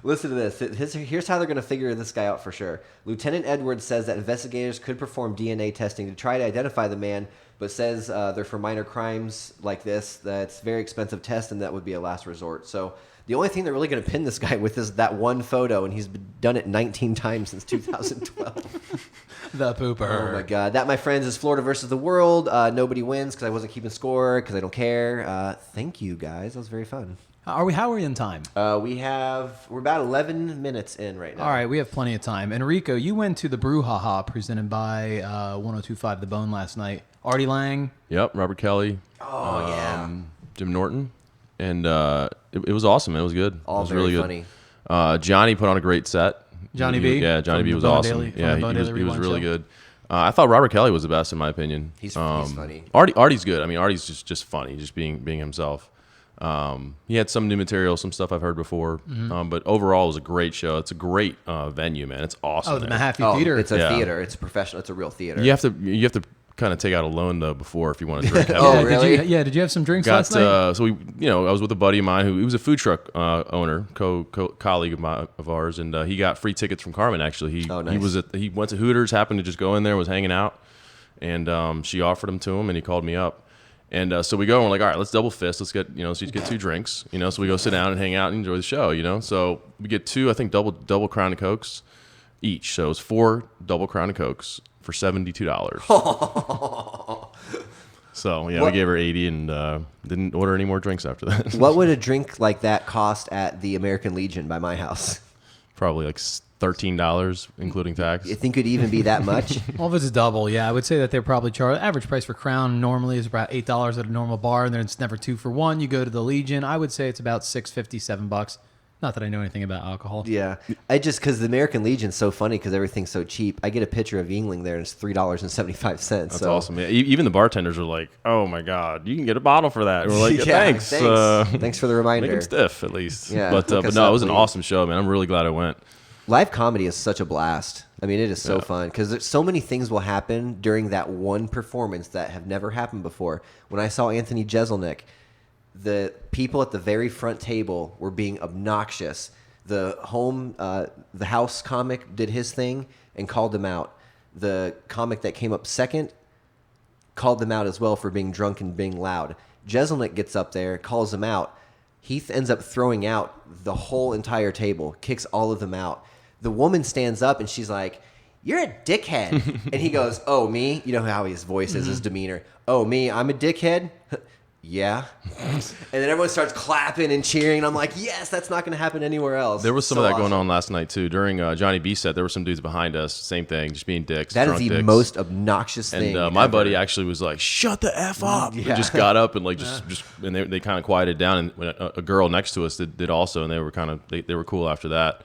Listen to this. Here's how they're going to figure this guy out for sure. Lieutenant Edwards says that investigators could perform DNA testing to try to identify the man, but says they're for minor crimes like this. That's a very expensive test, and that would be a last resort. So the only thing they're really going to pin this guy with is that one photo, and he's done it 19 times since 2012. The pooper. Oh, my God. That, my friends, is Florida versus the world. Nobody wins because I wasn't keeping score because I don't care. Thank you, guys. That was very fun. How are we in time? We're about 11 minutes in right now. All right, we have plenty of time. Enrico, you went to the Brouhaha presented by 102.5 The Bone last night. Artie Lange. Yep, Robert Kelly. Oh, yeah. Jim Norton. And it was awesome, man. It was good. All it was very really good. Johnny put on a great set. Johnny B? Yeah, Johnny From B the was Bone awesome. Daily- from Yeah, the Bone he was Daily Rewind really show. good. I thought Robert Kelly was the best, in my opinion. He's funny. Artie's good. I mean, Artie's just funny, just being himself. He had some new material, some stuff I've heard before. But overall, it was a great show. It's a great venue, man. It's awesome. Oh, the there. Mahaffey Theater. It's a Yeah. theater. It's a professional. It's a real theater. You have to kind of take out a loan though before if you want to drink. Oh, heavily. really? Did you have some drinks last night? So I was with a buddy of mine who he was a food truck owner, colleague of ours, and he got free tickets from Carmen. Actually, Nice. he went to Hooters, happened to just go in there, was hanging out, and she offered him to him, and he called me up, and so we go and we're like, all right, let's double fist, let's get so you get 2 drinks, so we go sit down and hang out and enjoy the show, so we get 2, I think double Crown and Cokes each, so it's 4 double Crown and Cokes for $72. So yeah, we gave her 80 and didn't order any more drinks after that. What would a drink like that cost at the American Legion by my house? Probably like $13, including tax. You think it'd even be that much? Well, if it's double, yeah, I would say that they're probably charged. Average price for Crown normally is about $8 at a normal bar, and then it's never 2 for 1. You go to the Legion, I would say it's about $6.50, $7. Not that I know anything about alcohol. Yeah, because the American Legion's so funny because everything's so cheap. I get a picture of Yingling there and it's $3.75. That's awesome. Yeah, even the bartenders are like, "Oh my God, you can get a bottle for that." And we're like, "Thanks, thanks for the reminder." Make them stiff at least. Yeah, but no, it was an awesome show, man. I'm really glad I went. Live comedy is such a blast. I mean, it is so fun because so many things will happen during that one performance that have never happened before. When I saw Anthony Jeselnik, the people at the very front table were being obnoxious. The house comic did his thing and called them out. The comic that came up second called them out as well for being drunk and being loud. Jeselnik gets up there, calls them out. Heath ends up throwing out the whole entire table, kicks all of them out. The woman stands up and she's like, "You're a dickhead." And he goes, "Oh, me?" You know how his voice is, his demeanor. "Oh, me? I'm a dickhead?" Yeah. And then everyone starts clapping and cheering. And I'm like, yes, that's not going to happen anywhere else. There was some of that going on last night, too. During Johnny B set, there were some dudes behind us. Same thing, just being dicks. That is the dicks. most obnoxious thing. And my buddy actually was like, "Shut the F up." Yeah. He just got up and and they kind of quieted down. And a girl next to us did also. And they were they were cool after that.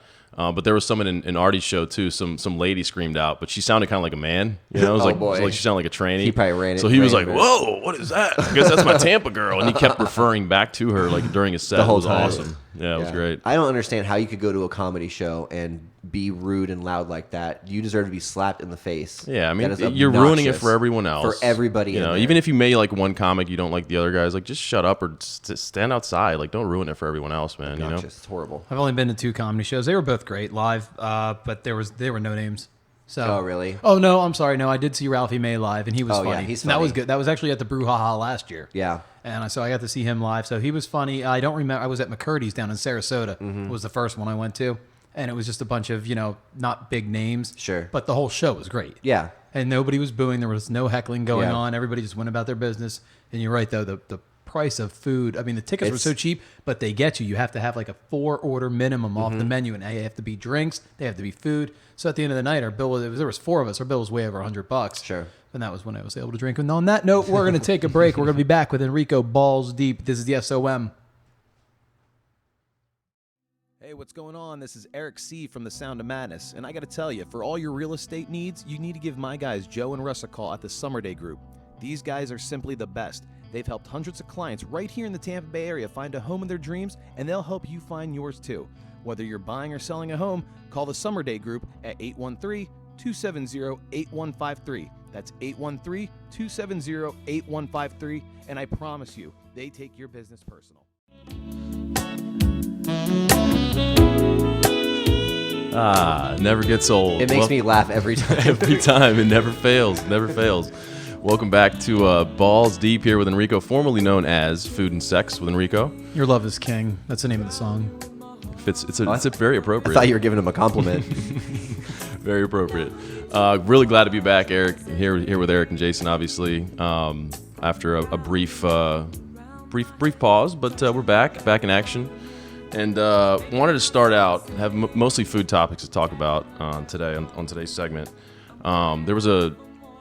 But there was someone in Artie's show too. Some lady screamed out, but she sounded kind of like a man. You know, it was boy. like she sounded like a tranny. He probably ran it. So he was like, ran "Whoa, what is that?" I guess that's my Tampa girl, and he kept referring back to her like during his set. The whole It was time. awesome. Yeah, it was great. I don't understand how you could go to a comedy show and be rude and loud like that. You deserve to be slapped in the face. Yeah, I mean, That is you're ruining it obnoxious for everyone else. For everybody. You know, even if you may like one comic, you don't like the other guys. Like, just shut up or stand outside. Like, don't ruin it for everyone else, man. You know, It's horrible. I've only been to 2 comedy shows. They were both great live, but there were no names. So. Oh, really? Oh, no, I'm sorry. No, I did see Ralphie May live, and he was funny. Yeah, he's And that funny. was good. That was actually at the Brouhaha last year. Yeah. And so I got to see him live. So he was funny. I don't remember. I was at McCurdy's down in Sarasota. Mm-hmm. Was the first one I went to. And it was just a bunch of, not big names. Sure. But the whole show was great. Yeah. And nobody was booing. There was no heckling going Yeah. on. Everybody just went about their business. And you're right, though. The price of food, I mean, the tickets were so cheap, but they get you. You have to have like a 4-order minimum off the menu. And they have to be drinks. They have to be food. So at the end of the night, our bill was, there was 4 of us. Our bill was way over $100. Sure. And that was when I was able to drink. And on that note, we're going to take a break. We're going to be back with Enrico Balls Deep. This is the SOM. Hey, what's going on? This is Eric C. from The Sound of Madness. And I got to tell you, for all your real estate needs, you need to give my guys Joe and Russ a call at the Summer Day Group. These guys are simply the best. They've helped hundreds of clients right here in the Tampa Bay area find a home of their dreams, and they'll help you find yours too. Whether you're buying or selling a home, call the Summer Day Group at 813-270-8153. That's 813-270-8153, and I promise you, they take your business personal. Never gets old. It makes me laugh every time. Every time. It never fails. Never fails. Welcome back to Balls Deep here with Enrico, formerly known as Food and Sex with Enrico. Your love is king. That's the name of the song. It's very I appropriate. thought you were giving him a compliment. Very appropriate. Really glad to be back, Eric. Here with Eric and Jason, obviously. After a brief pause, but we're back in action. And wanted to start out, have mostly food topics to talk about today on today's segment. There was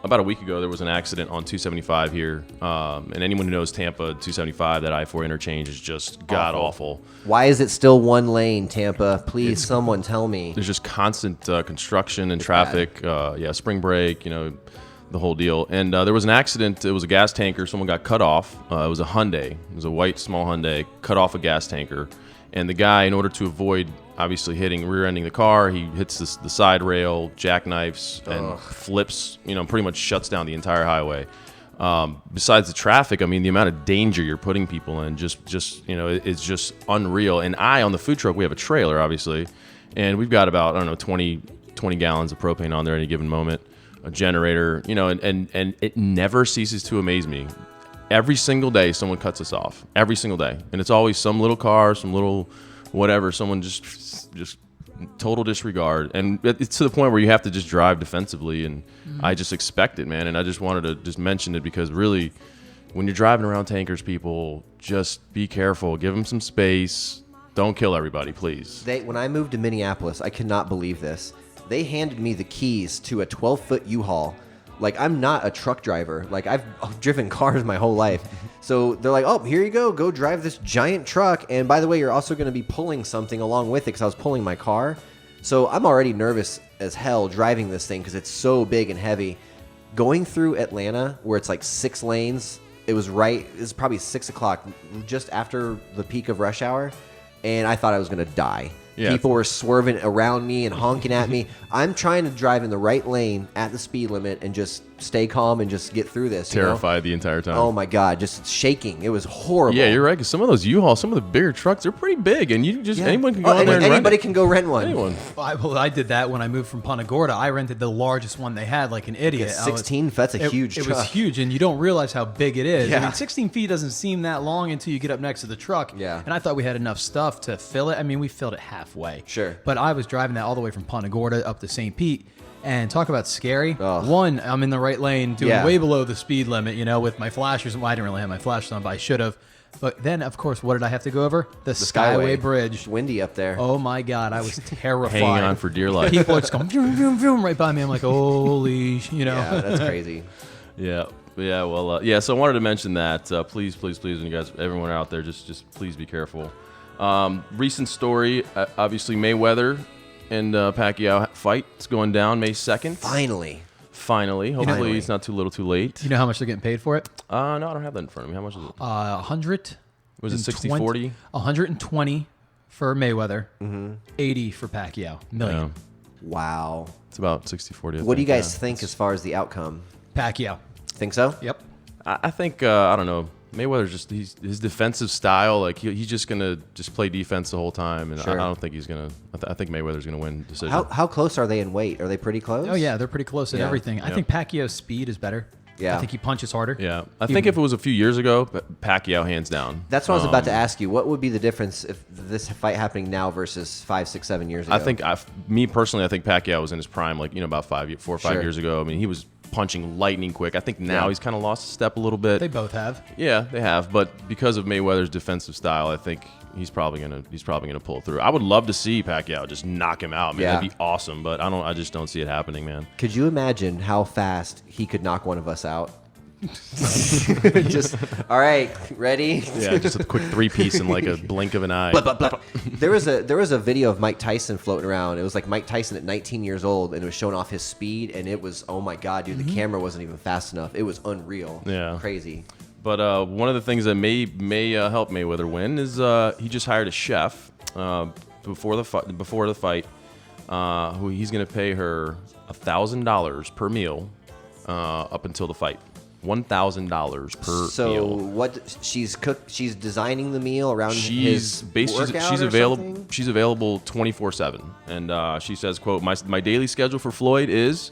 about a week ago, there was an accident on 275 here. And anyone who knows Tampa, 275, that I-4 interchange is just god-awful. Why is it still one lane, Tampa? Please, someone tell me. There's just constant construction and traffic. Spring break, the whole deal. And there was an accident. It was a gas tanker. Someone got cut off. It was a Hyundai. It was a white, small Hyundai. Cut off a gas tanker. And the guy, in order to avoid obviously rear-ending the car, he hits the side rail, jackknifes, and flips, pretty much shuts down the entire highway. Besides the traffic, I mean, the amount of danger you're putting people in it's just unreal. And on the food truck, we have a trailer, obviously, and we've got about, 20 gallons of propane on there at any given moment, a generator, and it never ceases to amaze me. Every single day, someone cuts us off. Every single day. And it's always some little car, some little whatever, someone just total disregard. And it's to the point where you have to just drive defensively. And I just expect it, man. And I just wanted to just mention it because really, when you're driving around tankers, people, just be careful. Give them some space. Don't kill everybody, please. When I moved to Minneapolis, I could not believe this. They handed me the keys to a 12-foot U-Haul. Like, I'm not a truck driver. Like, I've driven cars my whole life. So they're like, oh, here you go. Go drive this giant truck. And by the way, you're also going to be pulling something along with it because I was pulling my car. So I'm already nervous as hell driving this thing because it's so big and heavy. Going through Atlanta, where it's like 6 lanes, it was probably 6 o'clock, just after the peak of rush hour. And I thought I was going to die. Yeah. People were swerving around me and honking at me. I'm trying to drive in the right lane at the speed limit and just stay calm and just get through this. Terrified the entire time. Oh my God, just shaking. It was horrible. Yeah, you're right. Because some of those U-Hauls, some of the bigger trucks, they're pretty big, and anyone can go in there and anybody rent can go rent one. Anyone. I did that when I moved from Punta Gorda. I rented the largest one they had, like an idiot. 16. That's a huge truck. It was huge, and you don't realize how big it is. Yeah. I mean, 16 feet doesn't seem that long until you get up next to the truck. Yeah. And I thought we had enough stuff to fill it. I mean, we filled it halfway. Sure. But I was driving that all the way from Punta Gorda up to St. Pete. And talk about scary. Ugh. One, I'm in the right lane doing way below the speed limit, with my flashers. Well, I didn't really have my flashers on, but I should have. But then, of course, what did I have to go over? The Skyway Bridge. It's windy up there. Oh, my God. I was terrified. Hanging on for dear life. People are just going vroom, vroom, vroom right by me. I'm like, holy, Yeah, that's crazy. Yeah. Well, so I wanted to mention that. Please, when you guys, everyone out there, just please be careful. Recent story, obviously Mayweather and Pacquiao fight. It's going down May 2nd. Finally. Hopefully it's not too little too late. Do you know how much they're getting paid for it? No, I don't have that in front of me. How much is it? 100. Was it 60-40? 120 for Mayweather, 80 for Pacquiao. Million. Yeah. Wow. It's about 60-40. What do you guys think as far as the outcome? Pacquiao. Think so? Yep. I think, I don't know. Mayweather's just his defensive style. Like he's just gonna just play defense the whole time, and Sure. I don't think he's gonna. I think Mayweather's gonna win decision. How close are they in weight? Are they pretty close? Oh, yeah, they're pretty close in Yeah. everything. I Yep. think Pacquiao's speed is better. Yeah. I think he punches harder. Yeah, I think if it was a few years ago, Pacquiao hands down. That's what I was about to ask you. What would be the difference if this fight happening now versus 5, 6, 7 years ago? I think me personally, I think Pacquiao was in his prime, like about 4 or 5 Sure. years ago. I mean, he was punching lightning quick. I think now Yeah. he's kind of lost a step a little bit. They both have. Yeah, they have, but because of Mayweather's defensive style, I think he's probably gonna pull through. I would love to see Pacquiao just knock him out, man. Yeah. That'd be awesome, but I just don't see it happening, man. Could you imagine how fast he could knock one of us out? Just, all right, ready? Yeah, just a quick 3-piece in like a blink of an eye. Blah, blah, blah. There was a video of Mike Tyson floating around. It was like Mike Tyson at 19 years old, and it was showing off his speed, and it was, oh my god, dude, the camera wasn't even fast enough. It was unreal. Yeah. Crazy. But one of the things that may help Mayweather win is he just hired a chef before the fight, who he's going to pay her $1,000 per meal up until the fight. $1,000 per So meal. what she's designing the meal around She's his workout she's or available. something? She's available 24/7, and she says, "quote My daily schedule for Floyd is."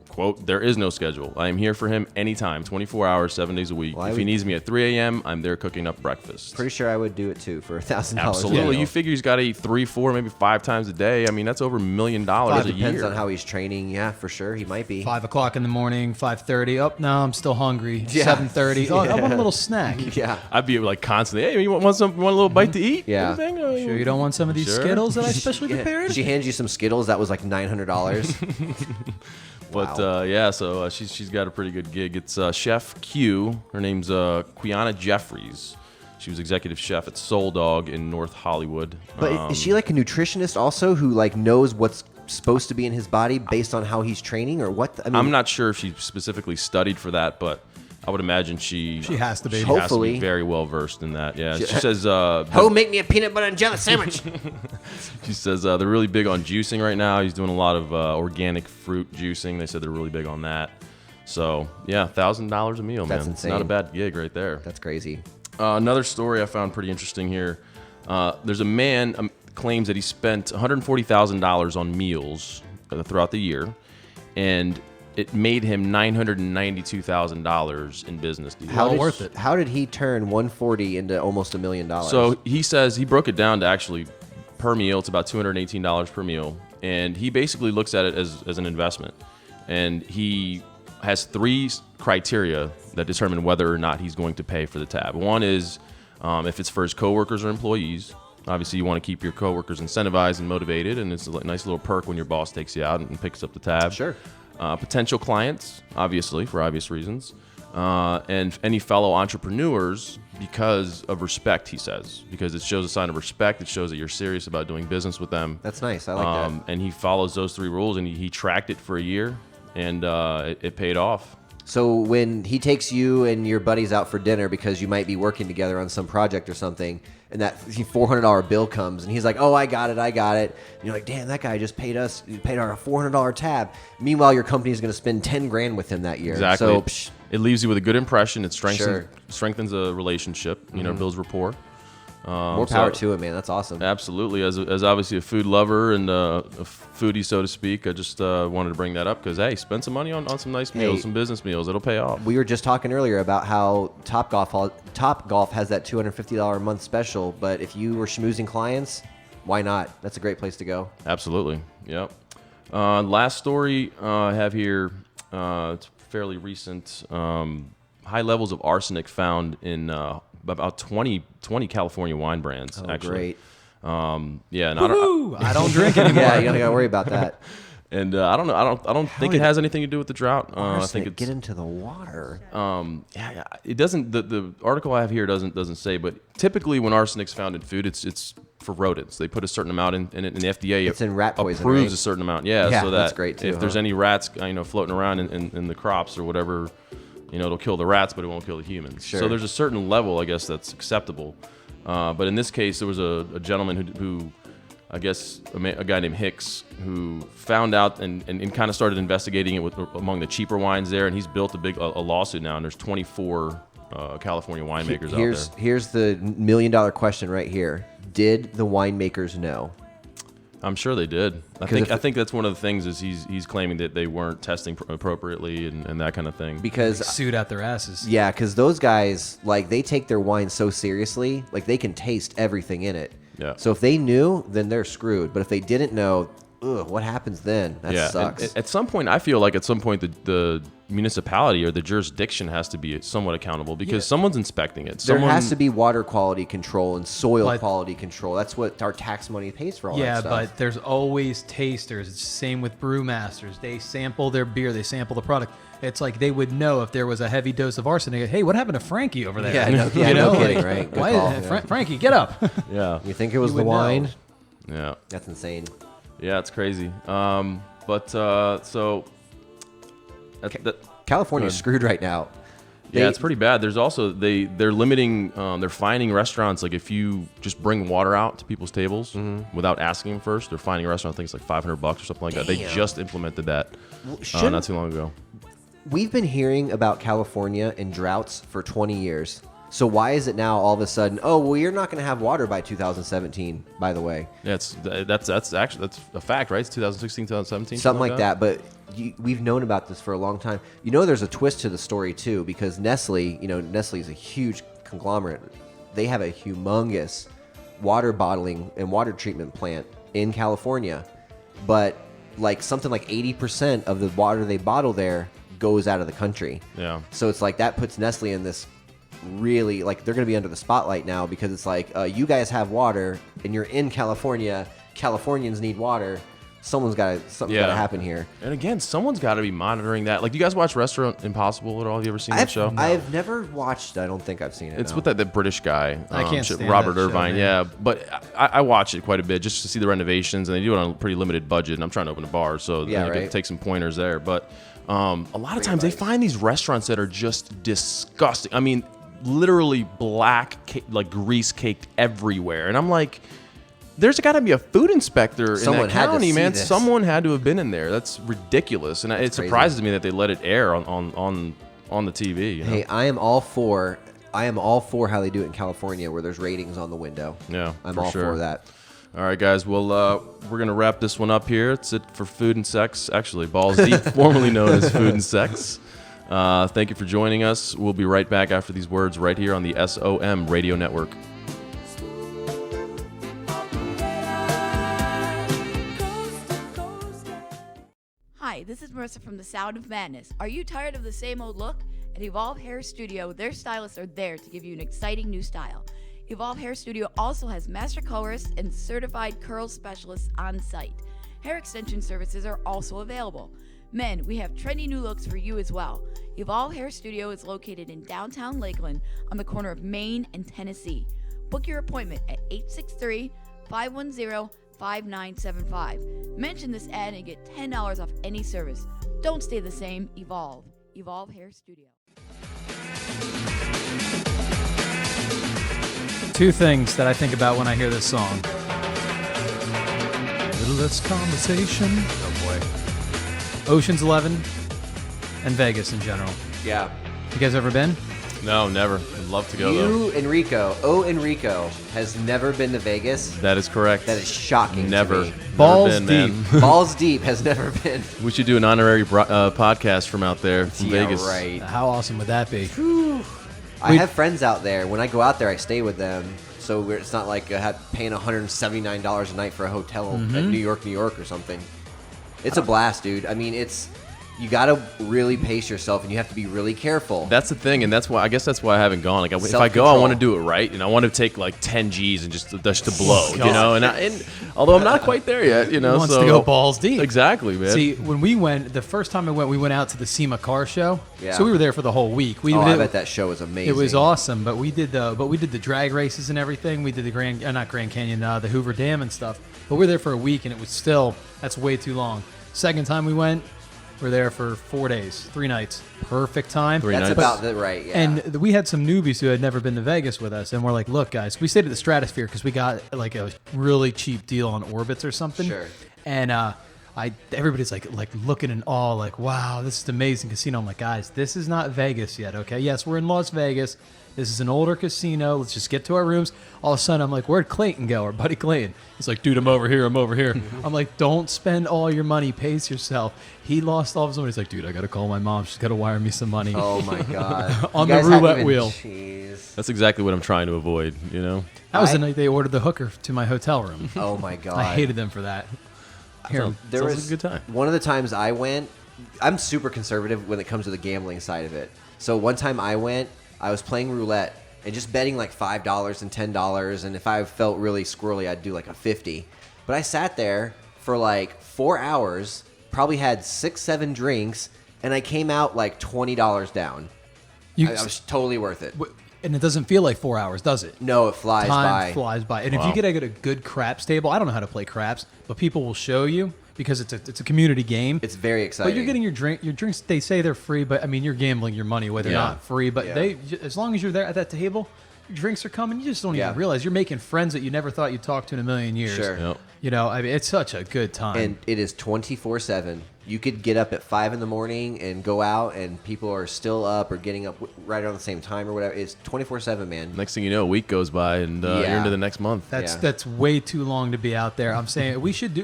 Quote, there is no schedule. I am here for him anytime, 24 hours, 7 days a week. Well, if he needs me at 3 a.m., I'm there cooking up breakfast. Pretty sure I would do it too for $1,000. Absolutely. You figure he's got to eat 3, 4, maybe 5 times a day. I mean, that's over $1 million a year. Depends on how he's training. Yeah, for sure. He might be. 5 o'clock in the morning, 5:30. Oh, no, I'm still hungry. Yeah. 7:30. Oh, I want a little snack. Yeah. I'd be like constantly, hey, you want a little bite to eat? Yeah. Anything? Sure you don't want some of these Sure. Skittles that I specially prepared? She hands you some Skittles. That was like $900. But Wow. yeah, so she's got a pretty good gig. It's Chef Q. Her name's Quiana Jeffries. She was executive chef at Soul Dog in North Hollywood. But is she like a nutritionist also who like knows what's supposed to be in his body based on how he's training or what? I mean, I'm not sure if she specifically studied for that, but I would imagine she has to be. She has to Hopefully. be very well versed in that. Yeah, she says. Ho, make me a peanut butter and jelly sandwich. She says they're really big on juicing right now. He's doing a lot of organic fruit juicing. They said they're really big on that. So yeah, $1,000 a meal, man. That's It's not a insane. bad gig right there. That's crazy. Another story I found pretty interesting here. There's a man claims that he spent $140,000 on meals throughout the year, and it made him $992,000 in business deals. Worth it. How did he turn 140 into almost $1 million? So he says he broke it down to actually per meal. It's about $218 per meal, and he basically looks at it as an investment. And he has 3 criteria that determine whether or not he's going to pay for the tab. One is if it's for his coworkers or employees. Obviously, you want to keep your coworkers incentivized and motivated, and it's a nice little perk when your boss takes you out and picks up the tab. Sure. Potential clients, obviously, for obvious reasons, and any fellow entrepreneurs because of respect, he says, because it shows a sign of respect. It shows that you're serious about doing business with them. That's nice. I like that. And he follows those 3 rules, and he tracked it for a year, and it paid off. So when he takes you and your buddies out for dinner because you might be working together on some project or something, and that $400 bill comes, and he's like, "Oh, I got it," and you're like, "Damn, that guy just paid our $400 tab." Meanwhile, your company is going to spend $10,000 with him that year. Exactly. So, it leaves you with a good impression. It Sure. strengthens a relationship. Builds rapport. more power to it, man. That's awesome. Absolutely. As obviously a food lover and a foodie, so to speak, I just wanted to bring that up because, hey, spend some money on some nice meals, some business meals. It'll pay off. We were just talking earlier about how Top Golf has that $250 a month special, but if you were schmoozing clients, why not? That's a great place to go. Absolutely. Yep. Last story I have here, it's fairly recent. High levels of arsenic found in about 20 California wine brands, actually. Great. Yeah, and I don't drink anymore. Yeah, you don't got to worry about that. And I don't know. I don't think it has anything to do with the drought. I think it's get into the water. Yeah, it doesn't. The article I have here doesn't say, but typically when arsenic's found in food, it's for rodents. They put a certain amount in it, and the FDA It's in rat poison, approves right? a certain amount. Yeah, Yeah, so that that's great too, if there's any rats, floating around in the crops or whatever, it'll kill the rats, but it won't kill the humans. Sure. So there's a certain level, I guess, that's acceptable. But in this case, there was a gentleman who I guess a guy named Hicks, who found out and kind of started investigating it among the cheaper wines there, and he's built a lawsuit now, and there's 24 California winemakers out there. Here's the $1 million question right here. Did the winemakers know? I'm sure they did. I think that's one of the things is he's claiming that they weren't testing appropriately and that kind of thing. Because Sued out their asses. yeah, because those guys, like, they take their wine so seriously, like, they can taste everything in it. Yeah. So if they knew, then they're screwed. But if they didn't know, what happens then? That sucks. And at some point, I feel like the municipality or the jurisdiction has to be somewhat accountable because someone's inspecting it. There has to be water quality control and soil quality control. That's what our tax money pays for all that stuff. Yeah, but there's always tasters. It's the same with brewmasters. They sample their beer. They sample the product. It's like they would know if there was a heavy dose of arsenic. Hey, what happened to Frankie over there? Yeah, no kidding, right? Good Why, call. Frankie, get up. Yeah. You think it was You the would know. wine? Yeah. That's insane. Yeah, it's crazy. California's screwed right now. Yeah, it's pretty bad. There's also they're limiting, they're fining restaurants. Like if you just bring water out to people's tables without asking them first, they're fining a restaurant. I think it's like $500 or something like that. They just implemented that not too long ago. We've been hearing about California and droughts for 20 years. So why is it now all of a sudden? Oh, well, you're not going to have water by 2017. By the way, Yeah, that's a fact, right? It's 2016, 2017, something like that. But we've known about this for a long time. There's a twist to the story too, because Nestle, Nestle is a huge conglomerate. They have a humongous water bottling and water treatment plant in California, but something like 80% of the water they bottle there goes out of the country. Yeah. So it's like that puts Nestle in this really, they're going to be under the spotlight now, because it's like, you guys have water and you're in California. Californians need water. Something's got to happen here. And again, someone's got to be monitoring that. Like, do you guys watch Restaurant Impossible at all? Have you ever seen that show? I've never watched. I don't think I've seen it. It's with that British guy. I can't stand Robert that show, Irvine. man. Yeah, but I watch it quite a bit just to see the renovations, and they do it on a pretty limited budget. And I'm trying to open a bar, so I could take some pointers there. But a lot of times they find these restaurants that are just disgusting. I mean, literally black, grease caked everywhere, and I'm like, there's got to be a food inspector in that county, man. Someone had to have been in there. That's ridiculous, and it surprises me that they let it air on the TV. Hey, I am all for how they do it in California, where there's ratings on the window. Yeah, I'm all for that. All right, guys. Well, we're going to wrap this one up here. It's it for Food and Sex. Actually, Balls Deep, formerly known as Food and Sex. Thank you for joining us. We'll be right back after these words right here on the SOM Radio Network. Hi, this is Marissa from The Sound of Madness. Are you tired of the same old look? At Evolve Hair Studio, their stylists are there to give you an exciting new style. Evolve Hair Studio also has master colorists and certified curl specialists on site. Hair extension services are also available. Men, we have trendy new looks for you as well. Evolve Hair Studio is located in downtown Lakeland on the corner of Maine and Tennessee. Book your appointment at 863-510-5975. Mention this ad and get $10 off any service. Don't stay the same. Evolve. Evolve Hair Studio. Two things that I think about when I hear this song. A little less conversation. Oh boy. Ocean's 11 and Vegas in general. Yeah. You guys ever been? No, never. I'd love to go, though. Enrico has never been to Vegas. That is correct. That is shocking. Never. To me. Balls Never been, deep. man. Balls deep has never been. We should do an honorary podcast from out there, from Vegas. Right. How awesome would that be? I have friends out there. When I go out there, I stay with them. So it's not like paying $179 a night for a hotel at New York or something. It's a blast, dude. I mean, You got to really pace yourself, and you have to be really careful. That's the thing, and that's why I haven't gone. Like, if I go, I want to do it right, and I want to take like 10 G's and just to blow, you know. And although I'm not quite there yet, you know, He wants to go balls deep. Exactly, man. See, when we went, the first time we went out to the SEMA car show. Yeah. So we were there for the whole week. I bet that show was amazing. It was awesome, but we did the drag races and everything. We did the not Grand Canyon, the Hoover Dam and stuff. But we were there for a week, and it was still, that's way too long. Second time we went, we're there for 4 days, 3 nights. Perfect time. That's about right, yeah. And we had some newbies who had never been to Vegas with us, and we're like, look, guys, we stayed at the Stratosphere because we got like a really cheap deal on Orbitz or something. Sure. And everybody's like looking in awe, like, wow, this is an amazing casino. I'm like, guys, this is not Vegas yet, okay? Yes, we're in Las Vegas. This is an older casino. Let's just get to our rooms. All of a sudden, I'm like, where'd Clayton go? Our buddy Clayton. He's like, dude, I'm over here. I'm like, don't spend all your money. Pace yourself. He lost all of his money. He's like, dude, I got to call my mom. She's got to wire me some money. Oh, my God. On the roulette wheel. Jeez. That's exactly what I'm trying to avoid, you know? That was the night they ordered the hooker to my hotel room. Oh, my God. I hated them for that. Here, There was a good time. One of the times I went, I'm super conservative when it comes to the gambling side of it. So one time I went, I was playing roulette and just betting like $5 and $10. And if I felt really squirrely, I'd do like a 50. But I sat there for like 4 hours, probably had 6-7 drinks, and I came out like $20 down. I was totally worth it. And it doesn't feel like 4 hours, does it? No, it flies by. Time flies by. And if you get a good craps table, I don't know how to play craps, but people will show you because it's a community game. It's very exciting. But you're getting your drinks. They say they're free, but I mean you're gambling your money away. They're not free, but as long as you're there at that table, your drinks are coming. You just don't even realize you're making friends that you never thought you'd talk to in a million years. Sure. Yep. You know, I mean, it's such a good time. And it is 24/7. You could get up at 5 in the morning and go out, and people are still up or getting up right around the same time or whatever. It's 24/7, man. Next thing you know, a week goes by, and you're into the next month. That's way too long to be out there. I'm saying we should do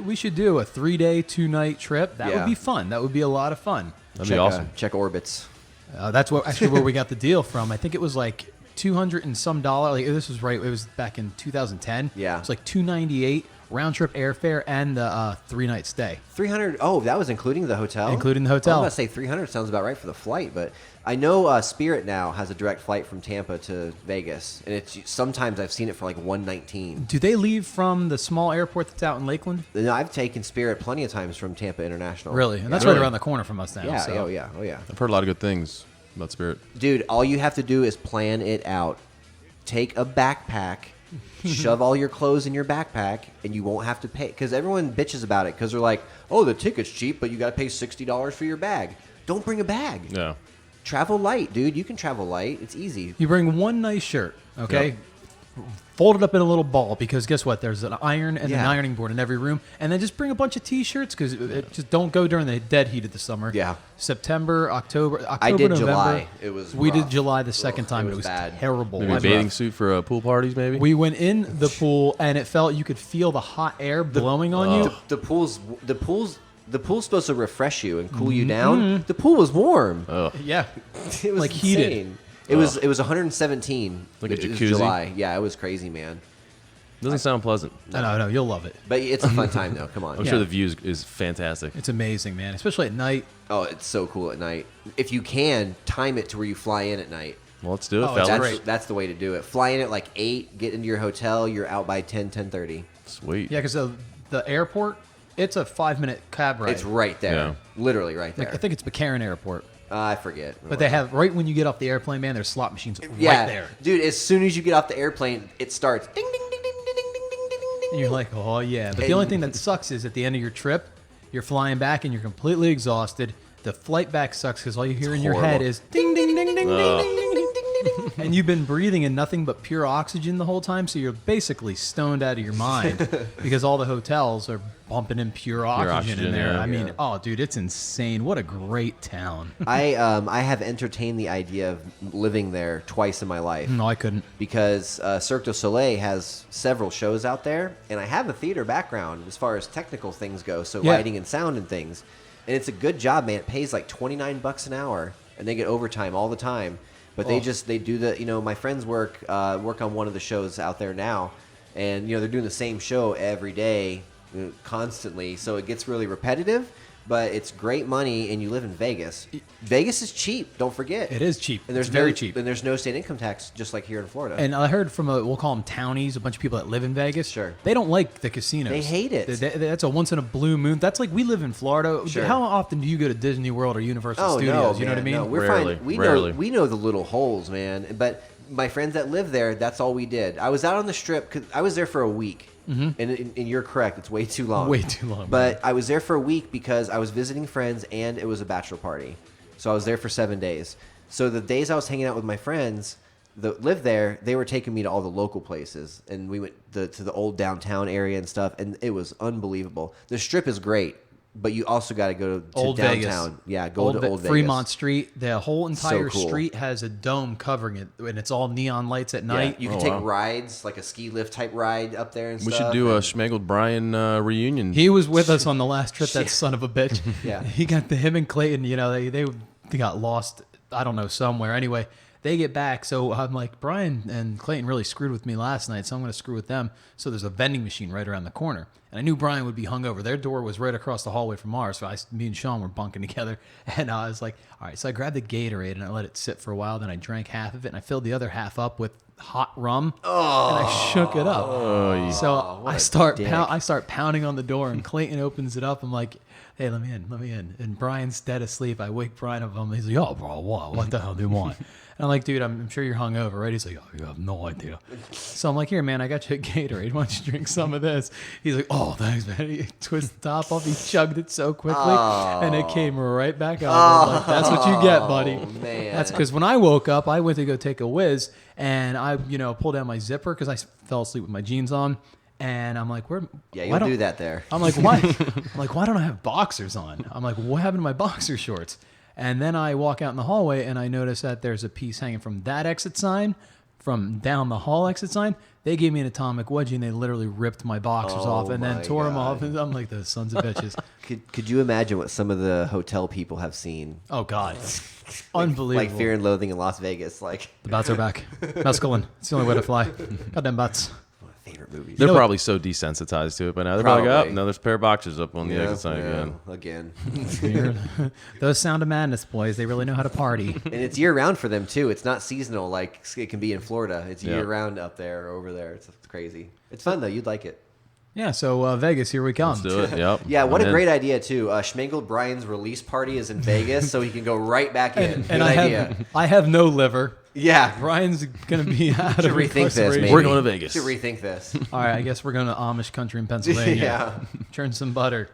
a 3-day, 2-night trip. That would be fun. That would be a lot of fun. That'd be awesome. Check Orbitz. That's where we got the deal from. I think it was like $200 and some dollar. Like this was right. It was back in 2010. Yeah. It was like $298 round trip airfare and the 3-night stay. 300. Oh, that was including the hotel. Including the hotel. I was about to say 300 sounds about right for the flight, but I know Spirit now has a direct flight from Tampa to Vegas, and it's sometimes I've seen it for like $119. Do they leave from the small airport that's out in Lakeland? No, I've taken Spirit plenty of times from Tampa International. Really, and that's Really? right around the corner from us now. Yeah. so. Oh yeah. I've heard a lot of good things about Spirit. Dude, all you have to do is plan it out. Take a backpack, shove all your clothes in your backpack, and you won't have to pay. Because everyone bitches about it because they're like, oh, the ticket's cheap, but you got to pay $60 for your bag. Don't bring a bag. Yeah. Travel light, dude. You can travel light. It's easy. You bring one nice shirt, okay? Yep. Fold it up in a little ball because guess what? There's an iron and an Yeah. ironing board in every room. And then just bring a bunch of T-shirts because just don't go during the dead heat of the summer. Yeah. September, October, I did November. July. It was We did rough. July the second Ugh, time. it It was was bad. terrible. Maybe a It was bathing rough. suit for pool parties, maybe? We went in the pool and it felt you could feel the hot air blowing on you. The pool's supposed to refresh you and cool you down. The pool was warm. Yeah. It was Like heated. insane. It was 117. Like a It was jacuzzi? July. Yeah, it was crazy, man. Doesn't sound pleasant. No, you'll love it. But it's a fun time though. Come on. I'm sure the view is fantastic. It's amazing, man. Especially at night. Oh, it's so cool at night. If you can, time it to where you fly in at night. Well, let's do it, Oh, it's fellas. great. That's the way to do it. Fly in at like 8, get into your hotel, you're out by 10:30. Sweet. Yeah, because the airport, it's a 5-minute cab ride. It's right there. Yeah. Literally right there. Like, I think it's McCarran Airport. I forget. But they have, right when you get off the airplane, man, there's slot machines yeah, right there. dude. As soon as you get off the airplane, it starts ding ding ding ding ding ding ding ding ding. And you're like, oh, yeah. But the only thing that sucks is at the end of your trip, you're flying back and you're completely exhausted. The flight back sucks because all you hear in your head horrible. is ding, ding, ding, ding, ding, ding, ding, ding, ding. And you've been breathing in nothing but pure oxygen the whole time, so you're basically stoned out of your mind because all the hotels are bumping in pure oxygen in there. yeah. I mean, oh, dude, it's insane. What a great town. I have entertained the idea of living there twice in my life. No, I couldn't. Because Cirque du Soleil has several shows out there, and I have a theater background as far as technical things go, so Yeah. lighting and sound and things. And it's a good job, man. It pays like $29 an hour, and they get overtime all the time. But they do the, my friends work on one of the shows out there now, and they're doing the same show every day, constantly. So it gets really repetitive. but it's great money, and you live in Vegas. Vegas is cheap. Don't forget. It is cheap. And there's very cheap. And there's no state income tax, just like here in Florida. And I heard from we'll call them townies, a bunch of people that live in Vegas. Sure. They don't like the casinos. They hate it. That's a once in a blue moon. That's like we live in Florida. Sure. How often do you go to Disney World or Universal Studios? No, You know what I mean? No, we're Rarely, fine. rarely. We know the little holes, man. But my friends that live there, that's all we did. I was out on the Strip because I was there for a week. Mm-hmm. And you're correct. It's way too long. Way too long. But I was there for a week because I was visiting friends and it was a bachelor party. So I was there for 7 days. So the days I was hanging out with my friends that lived there, they were taking me to all the local places. And we went to the old downtown area and stuff. And it was unbelievable. The Strip is great. But you also got to go to Old downtown. Vegas. Yeah, go to Old Vegas. Fremont Street. The whole entire cool. street has a dome covering it, and it's all neon lights at Yeah, night. you can take rides, like a ski lift type ride up there and We stuff. should do a Schmegled Brian reunion. He was with us on the last trip. That son of a bitch. Yeah. He got him and Clayton. You know, they got lost. I don't know, somewhere. Anyway, they get back. So I'm like, Brian and Clayton really screwed with me last night, so I'm going to screw with them. So there's a vending machine right around the corner. And I knew Brian would be hungover. Their door was right across the hallway from ours. So me and Sean were bunking together. And I was like, all right. So I grabbed the Gatorade and I let it sit for a while. Then I drank half of it and I filled the other half up with hot rum. And I shook it up. So I start pounding on the door and Clayton opens it up. I'm like, hey, let me in. And Brian's dead asleep. I wake Brian up. He's like, oh, bro, what the hell do you want? And I'm like, dude, I'm sure you're hungover, right? He's like, oh, you have no idea. So I'm like, here, man, I got you a Gatorade. Why don't you drink some of this? He's like, oh, thanks, man. He twisted the top off. He chugged it so quickly, and it came right back out. I'm like, that's what you get, buddy. Man. That's because when I woke up, I went to go take a whiz, and I, pulled down my zipper because I fell asleep with my jeans on. And I'm like, Yeah, you'll do that there. I'm like, why? Why don't I have boxers on? I'm like, what happened to my boxer shorts? And then I walk out in the hallway and I notice that there's a piece hanging from that exit sign, from down the hall exit sign. They gave me an atomic wedgie and they literally ripped my boxers off and then tore them off. And I'm like, those sons of bitches. Could you imagine what some of the hotel people have seen? Oh, God. Unbelievable. Like Fear and Loathing in Las Vegas. Like The bats are back. Mescaline. It's the only way to fly. Goddamn bats. favorite movies. They're probably so desensitized to it by now. They're probably like, Probably. oh, another pair of boxers up on the exit sign again. Those Sound of Madness boys, they really know how to party. And it's year round for them too. It's not seasonal like it can be in Florida. It's year round up there, over there. It's crazy. It's fun though. You'd like it. Yeah, so Vegas, here we come. Let's do it. Yep. Yeah, what I'm a in. great idea too. Schmengel Brian's release party is in Vegas, so he can go right back in. Good And idea. I have no liver. Yeah, Brian's going to be out should of rethink this. incarceration. Maybe. We're going to Vegas. Should rethink this. All right, I guess we're going to Amish country in Pennsylvania. Yeah. Churn some butter.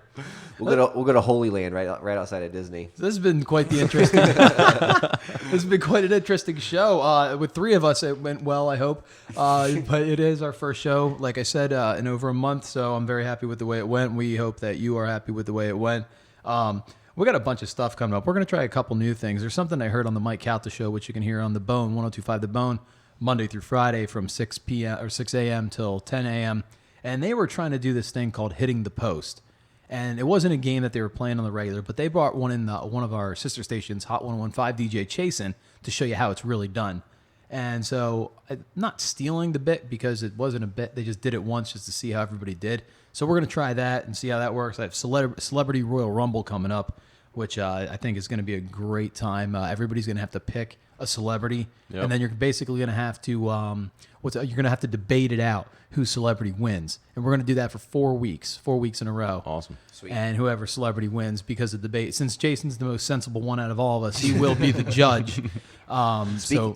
We'll go to Holy Land right outside of Disney. This has been quite the interesting. This has been quite an interesting show. With three of us, it went well. I hope, but it is our first show, like I said, in over a month. So I'm very happy with the way it went. We hope that you are happy with the way it went. We got a bunch of stuff coming up. We're going to try a couple new things. There's something I heard on the Mike Calta show, which you can hear on The Bone, 102.5 The Bone, Monday through Friday from 6 p.m. or 6 a.m. till 10 a.m. And they were trying to do this thing called Hitting the Post. And it wasn't a game that they were playing on the regular, but they brought one in one of our sister stations, Hot 101.5 DJ Chasin, to show you how it's really done. And so, not stealing the bit because it wasn't a bit. They just did it once just to see how everybody did. So we're going to try that and see how that works. I have Celebrity Royal Rumble coming up, which I think is going to be a great time. Everybody's going to have to pick a celebrity, and then you're basically going to have to you're going to have to debate it out whose celebrity wins, and we're going to do that for 4 weeks in a row. Awesome. Sweet. And whoever celebrity wins because of debate. Since Jason's the most sensible one out of all of us, he will be the judge.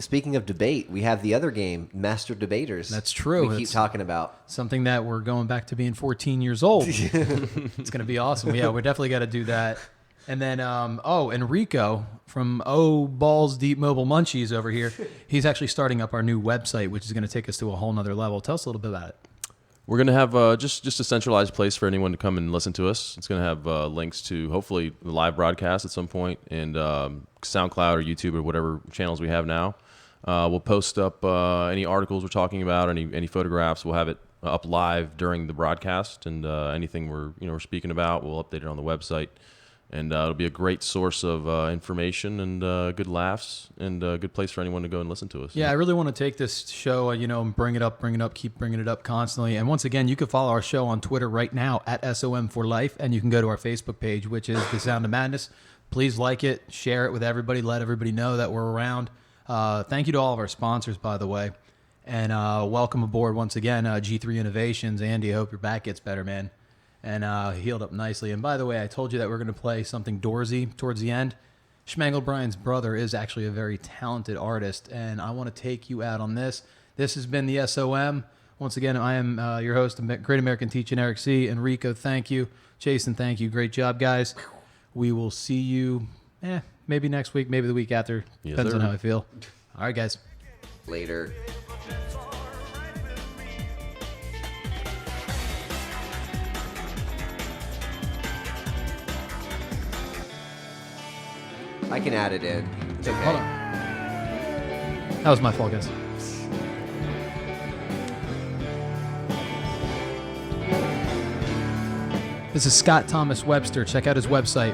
Speaking of debate, we have the other game, Master Debaters. That's true. We keep talking about. Something that we're going back to being 14 years old. It's going to be awesome. Yeah, we definitely got to do that. And then, Enrico from Balls Deep Mobile Munchies over here, he's actually starting up our new website, which is going to take us to a whole nother level. Tell us a little bit about it. We're going to have just a centralized place for anyone to come and listen to us. It's going to have links to hopefully the live broadcast at some point and SoundCloud or YouTube or whatever channels we have now. We'll post up any articles we're talking about, any photographs. We'll have it up live during the broadcast, and anything we're speaking about, we'll update it on the website. And it'll be a great source of information and good laughs and a good place for anyone to go and listen to us. Yeah, I really want to take this show, and bring it up, keep bringing it up constantly. And once again, you can follow our show on Twitter right now at SOM for Life, and you can go to our Facebook page, which is The Sound of Madness. Please like it, share it with everybody, let everybody know that we're around. Thank you to all of our sponsors, by the way. And welcome aboard once again, G3 Innovations. Andy, I hope your back gets better, man. And healed up nicely. And by the way, I told you that we're going to play something Doorsy towards the end. Schmangle Brian's brother is actually a very talented artist, and I want to take you out on this. This has been the SOM. Once again, I am your host, Great American Teaching, Eric C. Enrico, thank you. Jason, thank you. Great job, guys. We will see you maybe next week, maybe the week after. Yes, Depends sir. on how I feel. All right, guys. Later. I can add it in. It's okay. Hold on. That was my fault, guys. This is Scott Thomas Webster. Check out his website,